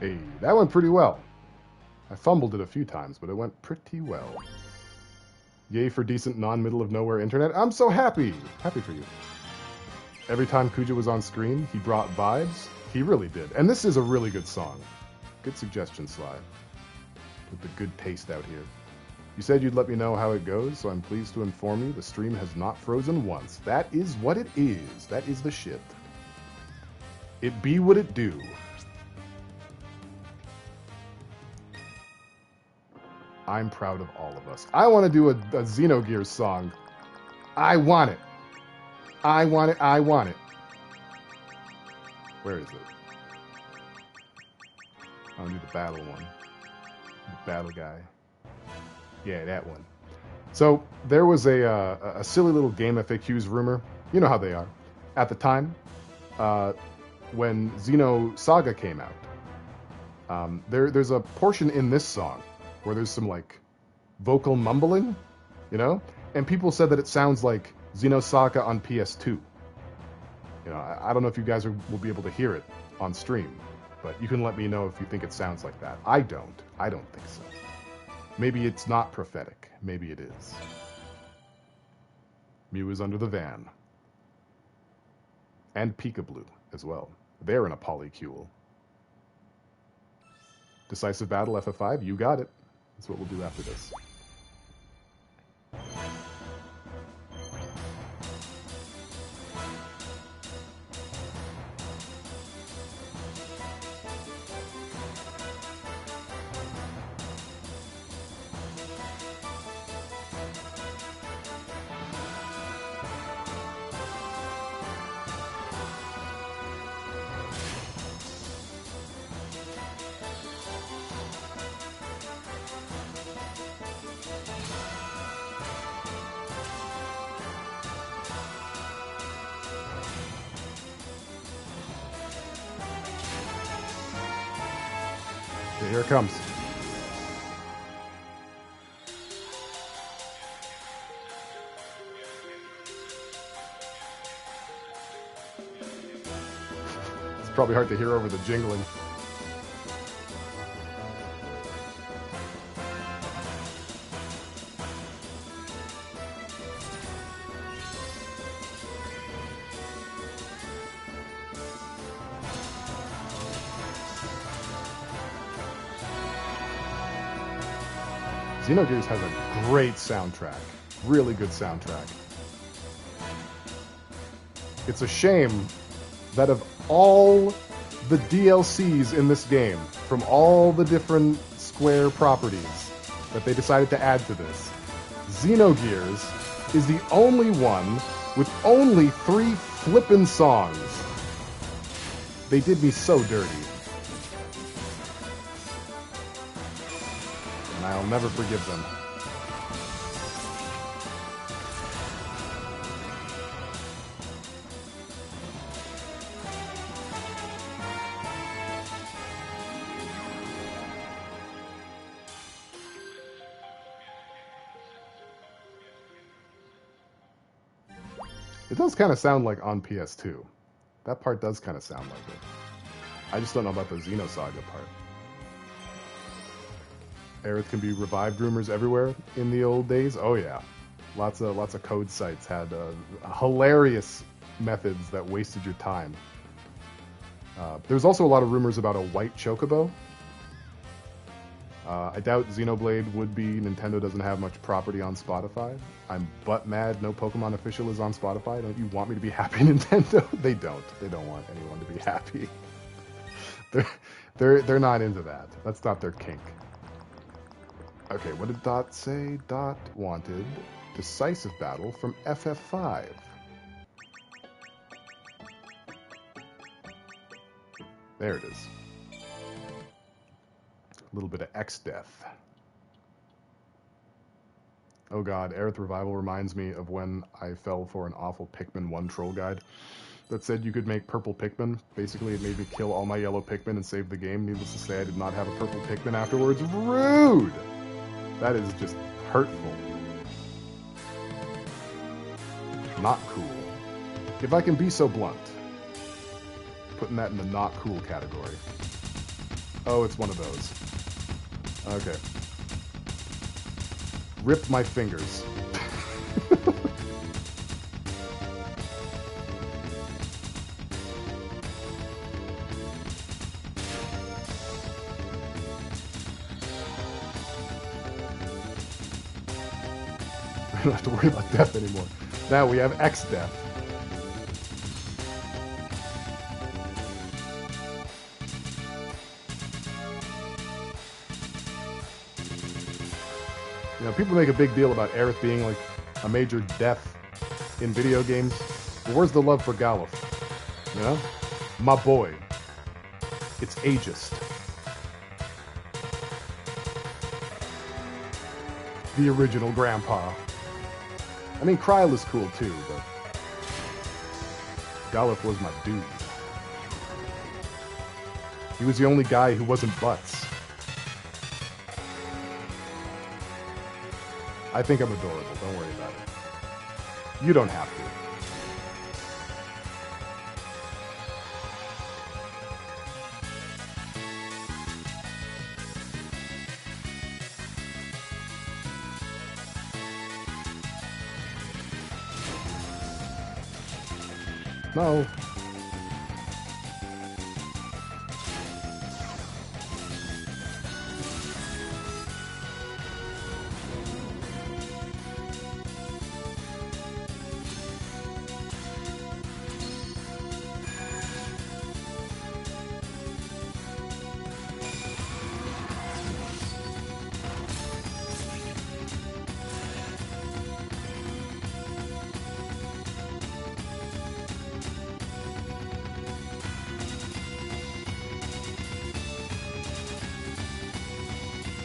Hey, that went pretty well. I fumbled it a few times, but it went pretty well. Yay for decent non-middle-of-nowhere internet. I'm so happy! Happy for you. Every time Kuja was on screen, he brought vibes. He really did. And this is a really good song. Good suggestion, Sly. With the good taste out here. You said you'd let me know how it goes, so I'm pleased to inform you the stream has not frozen once. That is what it is. That is the shit. It be what it do. I'm proud of all of us. I want to do a Xenogears song. I want it. I want it. I want it. Where is it? I'll do the battle one. The battle guy. Yeah, that one. So there was a silly little Game FAQs rumor. You know how they are. At the time, when Xenosaga came out, there's a portion in this song where there's some like vocal mumbling, you know, and people said that it sounds like Xenosaga on PS2. You know, I don't know if you guys will be able to hear it on stream, but you can let me know if you think it sounds like that. I don't think so. Maybe it's not prophetic. Maybe it is. Mew is under the van. And Peekaboo as well. They're in a polycule. Decisive battle, FF5, you got it. That's what we'll do after this. Here it comes. It's probably hard to hear over the jingling. Xenogears has a great soundtrack. Really good soundtrack. It's a shame that of all the DLCs in this game, from all the different Square properties that they decided to add to this, Xenogears is the only one with only 3 flippin' songs. They did me so dirty. And I'll never forgive them. It does kind of sound like on PS2. That part does kind of sound like it. I just don't know about the Xenosaga part. Aerith can be revived rumors everywhere in the old days. Oh yeah, lots of code sites had hilarious methods that wasted your time. There's also a lot of rumors about a white chocobo. I doubt Xenoblade would be. Nintendo doesn't have much property on Spotify. I'm butt mad no Pokemon Official is on Spotify. Don't you want me to be happy, Nintendo? They don't. They don't want anyone to be happy. They're not into that. That's not their kink. Okay, what did Dot say? Dot wanted decisive battle from FF5. There it is. A little bit of X-Death. Oh god, Aerith Revival reminds me of when I fell for an awful Pikmin 1 troll guide that said you could make purple Pikmin. Basically, it made me kill all my yellow Pikmin and save the game. Needless to say, I did not have a purple Pikmin afterwards. Rude! That is just hurtful. Not cool. If I can be so blunt. Putting that in the not cool category. Oh, it's one of those. Okay. Rip my fingers. We don't have to worry about death anymore. Now we have X-Death. You know, people make a big deal about Aerith being like a major death in video games. Where's the love for Galuf? You know? My boy. It's ageist. The original grandpa. I mean, Kryl is cool too, but Galuf was my dude. He was the only guy who wasn't butts. I think I'm adorable. Don't worry about it. You don't have to. No.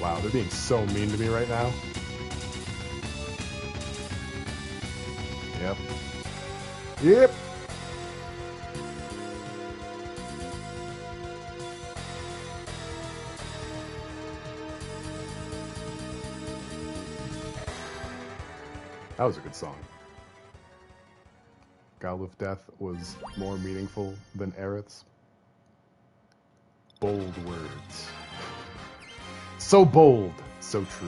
Wow, they're being so mean to me right now. Yep. Yep. That was a good song. Galuf Death was more meaningful than Aerith's. Bold words. So bold, so true.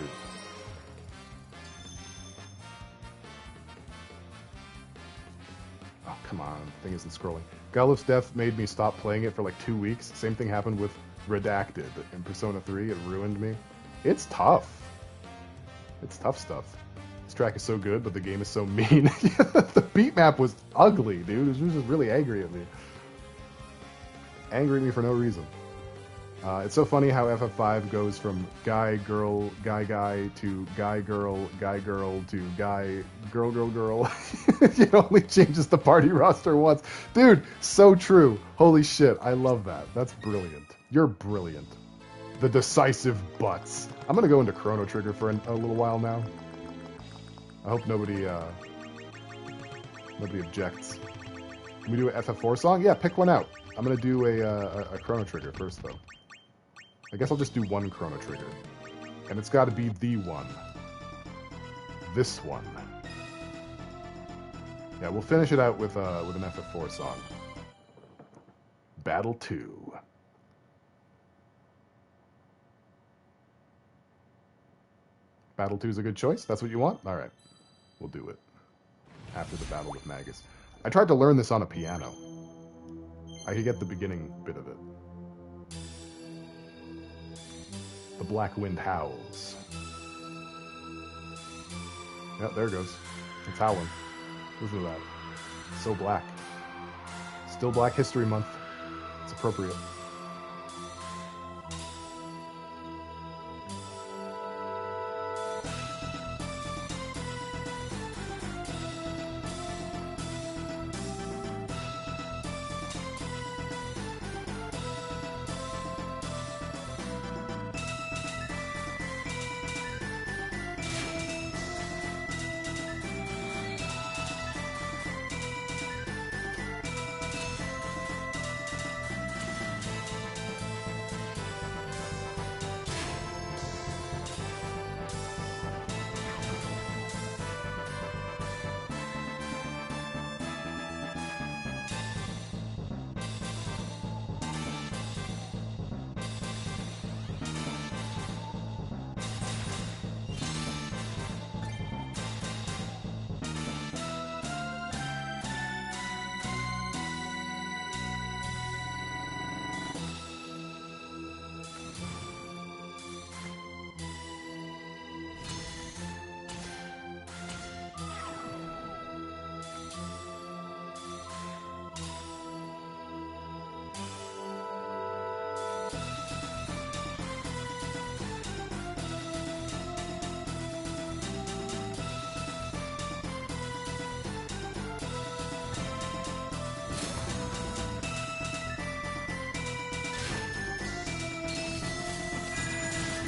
Oh, come on. The thing isn't scrolling. Galuf's Death made me stop playing it for like 2 weeks. Same thing happened with Redacted in Persona 3. It ruined me. It's tough. It's tough stuff. This track is so good, but the game is so mean. The beat map was ugly, dude. It was just really angry at me. Angry at me for no reason. It's so funny how FF5 goes from guy, girl, guy to guy, girl to guy, girl. It only changes the party roster once. Dude, so true. Holy shit, I love that. That's brilliant. You're brilliant. The decisive butts. I'm going to go into Chrono Trigger for a little while now. I hope nobody objects. Can we do an FF4 song? Yeah, pick one out. I'm going to do a Chrono Trigger first, though. I guess I'll just do one Chrono Trigger. And it's got to be the one. This one. Yeah, we'll finish it out with an FF4 song. Battle 2. Battle 2 is a good choice? That's what you want? Alright. We'll do it. After the battle with Magus. I tried to learn this on a piano. I could get the beginning bit of it. The black wind howls. Yep, there it goes. It's howling. Listen to that. So black. Still Black History Month. It's appropriate.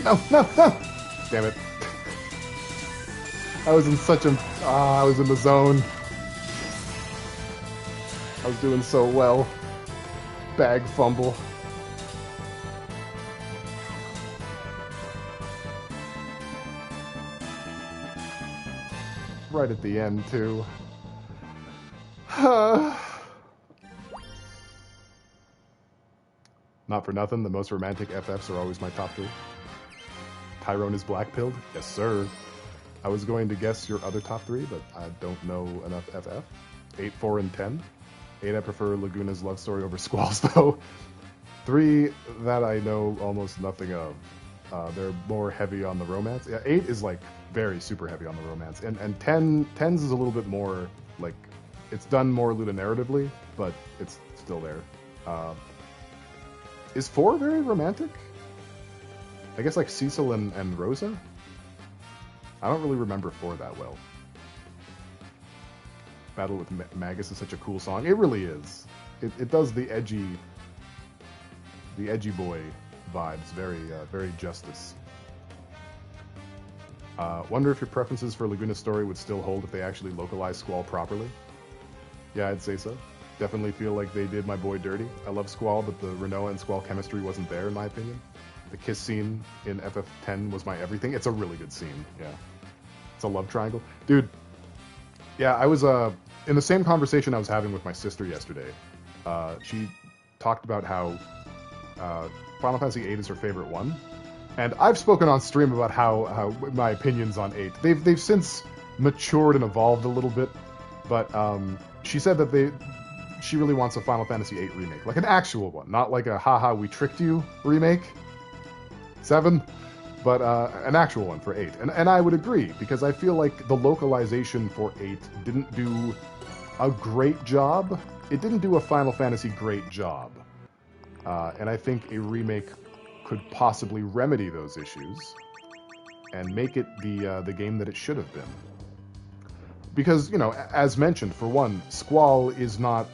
No, no, no! Damn it. I was in such a... I was in the zone. I was doing so well. Bag fumble. Right at the end, too. Not for nothing, the most romantic FFs are always my top 3. Tyrone is black-pilled? Yes, sir. I was going to guess your other top 3, but I don't know enough FF. 8, 4, and 10. 8, I prefer Laguna's love story over Squall's, though. 3, that I know almost nothing of. They're more heavy on the romance. Yeah, 8 is, like, very super heavy on the romance. And 10's is a little bit more, like, it's done more ludonarratively, but it's still there. Is 4 very romantic? I guess, like, Cecil and Rosa? I don't really remember 4 that well. Battle with Magus is such a cool song. It really is. It does the edgy boy vibes very justice. Wonder if your preferences for Laguna's story would still hold if they actually localized Squall properly. Yeah, I'd say so. Definitely feel like they did my boy dirty. I love Squall, but the Renoa and Squall chemistry wasn't there in my opinion. The kiss scene in FF10 was my everything. It's a really good scene, yeah. It's a love triangle. Dude, yeah, I was in the same conversation I was having with my sister yesterday. She talked about how Final Fantasy VIII is her favorite one. And I've spoken on stream about how my opinions on 8. They've since matured and evolved a little bit, but she said that she really wants a Final Fantasy VIII remake, like an actual one, not like a haha we tricked you remake. 7, but an actual one for 8. And I would agree, because I feel like the localization for 8 didn't do a great job. It didn't do a Final Fantasy great job. And I think a remake could possibly remedy those issues and make it the game that it should have been. Because, you know, as mentioned, for one, Squall is not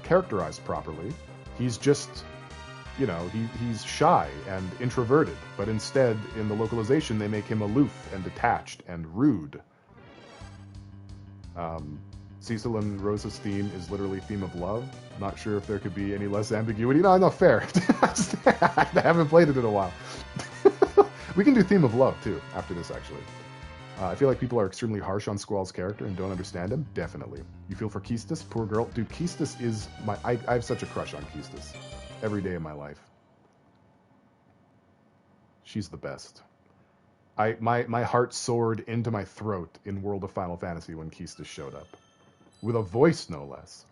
characterized properly. He's just... You know, he's shy and introverted, but instead, in the localization, they make him aloof and detached and rude. Cecil and Rosa's theme is literally theme of love. Not sure if there could be any less ambiguity. No, fair. I haven't played it in a while. We can do theme of love, too, after this, actually. I feel like people are extremely harsh on Squall's character and don't understand him. Definitely. You feel for Keistis? Poor girl. Dude, Keistis is my... I have such a crush on Keistis. Every day of my life. She's the best. My heart soared into my throat in World of Final Fantasy when Keistis showed up. With a voice, no less.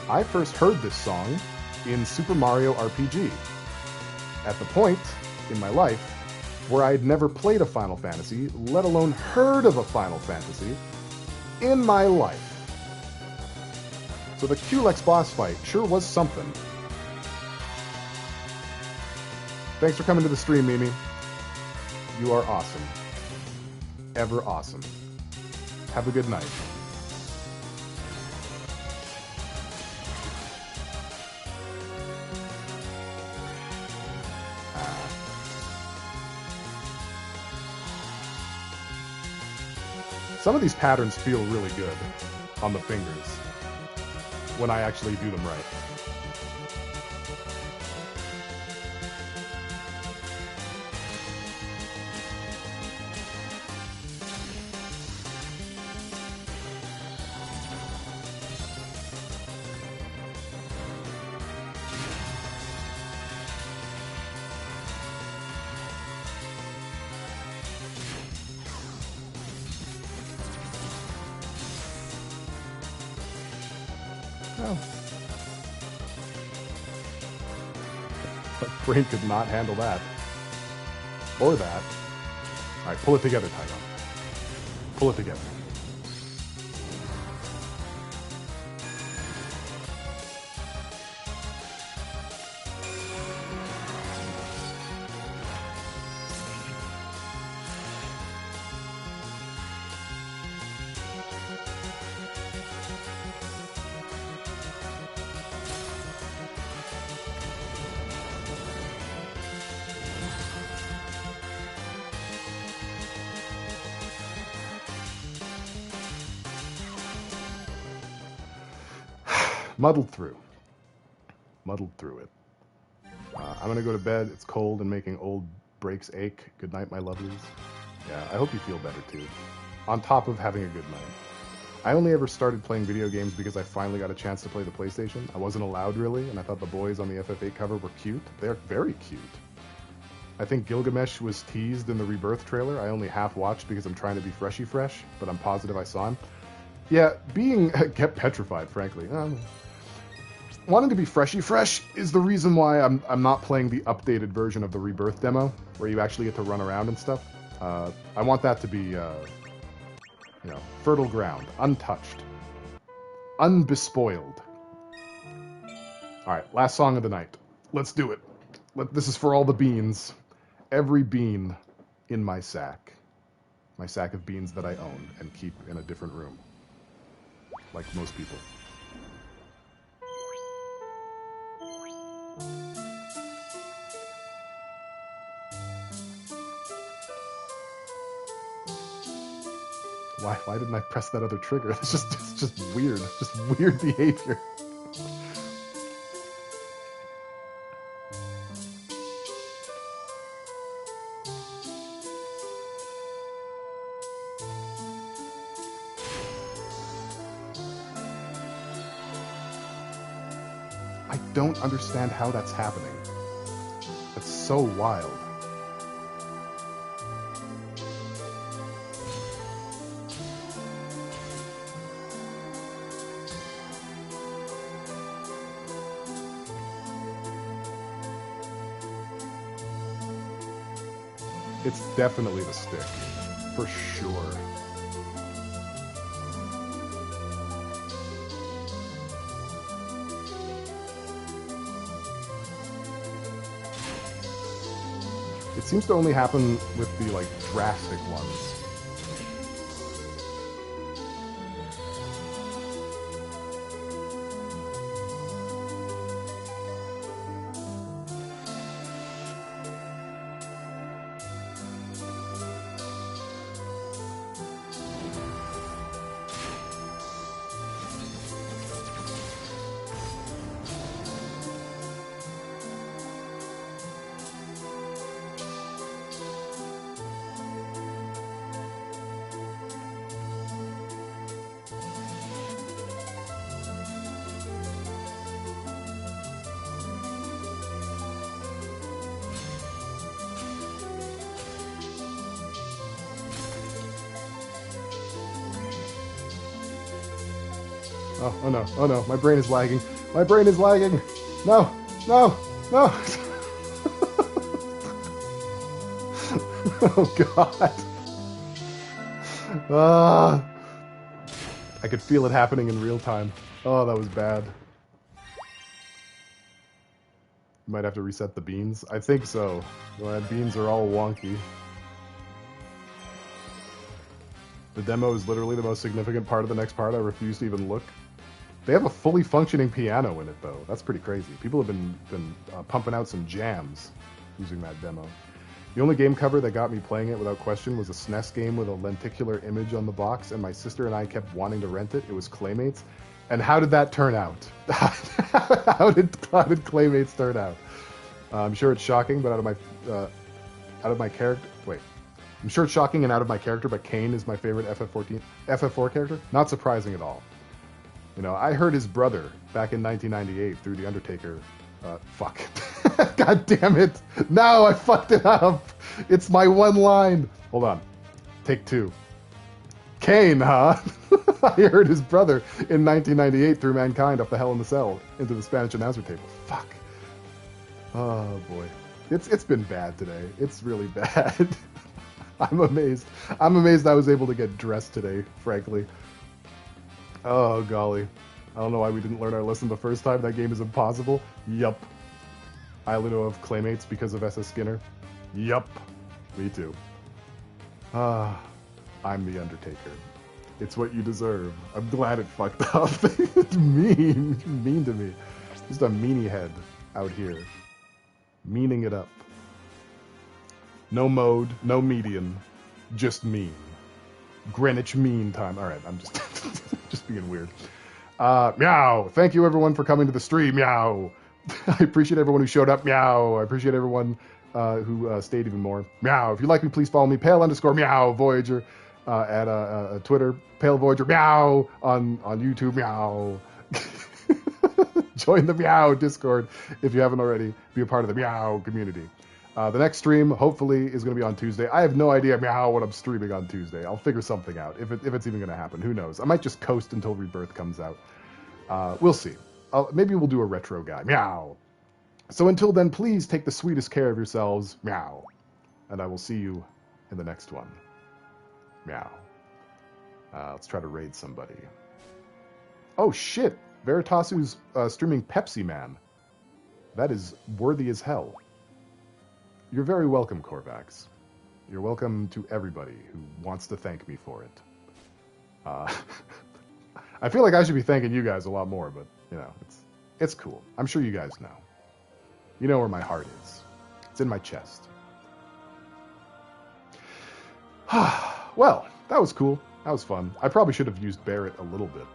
I first heard this song in Super Mario RPG. At the point in my life where I had never played a Final Fantasy, let alone heard of a Final Fantasy, in my life. So the Culex boss fight sure was something. Thanks for coming to the stream, Mimi. You are awesome. Ever awesome. Have a good night. Some of these patterns feel really good on the fingers when I actually do them right. Brain could not handle that. Or that. Alright, pull it together, Tyrone. Pull it together. Muddled through. Muddled through it. I'm gonna go to bed. It's cold and making old breaks ache. Good night, my lovelies. Yeah, I hope you feel better too. On top of having a good night. I only ever started playing video games because I finally got a chance to play the PlayStation. I wasn't allowed really, and I thought the boys on the FF8 cover were cute. They're very cute. I think Gilgamesh was teased in the Rebirth trailer. I only half watched because I'm trying to be freshy fresh, but I'm positive I saw him. Yeah, being get petrified, frankly. Wanting to be freshy fresh is the reason why I'm not playing the updated version of the Rebirth demo, where you actually get to run around and stuff. I want that to be, you know, fertile ground, untouched, unbespoiled. All right, last song of the night. Let's do it. This is for all the beans. Every bean in my sack. My sack of beans that I own and keep in a different room. Like most people. Why didn't I press that other trigger? It's just weird. Just weird behavior. I don't understand how that's happening. That's so wild. It's definitely the stick, for sure. It seems to only happen with the, like, drastic ones. Oh no, oh no, my brain is lagging. My brain is lagging. No, no, no. Oh god. I could feel it happening in real time. Oh, that was bad. Might have to reset the beans. I think so. My beans are all wonky. The demo is literally the most significant part of the next part. I refuse to even look. They have a fully functioning piano in it, though. That's pretty crazy. People have been pumping out some jams using that demo. The only game cover that got me playing it without question was a SNES game with a lenticular image on the box, and my sister and I kept wanting to rent it. It was Claymates. And how did that turn out? how did Claymates turn out? I'm sure it's shocking, but out of my character... Wait. I'm sure it's shocking and out of my character, but Kane is my favorite FF4 character. Not surprising at all. You know, I heard his brother back in 1998 through The Undertaker. Fuck. God damn it. No, I fucked it up. It's my one line. Hold on. Take two. Kane, huh? I heard his brother in 1998 threw Mankind off the Hell in the Cell into the Spanish announcer table. Fuck. Oh, boy. It's been bad today. It's really bad. I'm amazed. I'm amazed I was able to get dressed today, frankly. Oh, golly. I don't know why we didn't learn our lesson the first time. That game is impossible. Yup. I only know of Claymates because of SS Skinner. Yup. Me too. Ah, I'm the Undertaker. It's what you deserve. I'm glad it fucked up. It's mean. You're mean to me. Just a meanie head out here. Meaning it up. No mode, no median. Just mean. Greenwich Mean Time. Alright, I'm just... just being weird. Meow. Thank you, everyone, for coming to the stream. Meow. I appreciate everyone who showed up. Meow. I appreciate everyone who stayed even more. Meow. If you like me, please follow me, Pale_Meow Voyager at Twitter, Pale Voyager. Meow on YouTube. Meow. Join the Meow Discord if you haven't already. Be a part of the Meow community. The next stream, hopefully, is going to be on Tuesday. I have no idea, Meow, what I'm streaming on Tuesday. I'll figure something out, if it's even going to happen. Who knows? I might just coast until Rebirth comes out. We'll see. Maybe we'll do a retro guy. Meow. So until then, please take the sweetest care of yourselves. Meow. And I will see you in the next one. Meow. Let's try to raid somebody. Oh, shit. Veritasu's streaming Pepsi Man. That is worthy as hell. You're very welcome, Korvax. You're welcome to everybody who wants to thank me for it. I feel like I should be thanking you guys a lot more, but, you know, it's cool. I'm sure you guys know. You know where my heart is. It's in my chest. Well, that was cool. That was fun. I probably should have used Barrett a little bit.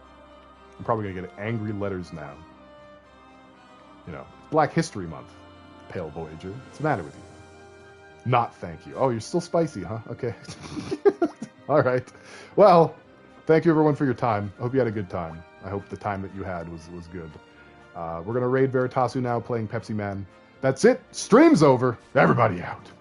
I'm probably going to get angry letters now. You know, Black History Month, Pale Voyager. What's the matter with you? Not thank you. Oh, you're still spicy, huh? Okay. All right. Well, thank you, everyone, for your time. I hope you had a good time. I hope the time that you had was good. We're going to raid Veritasu now, playing Pepsi Man. That's it. Stream's over. Everybody out.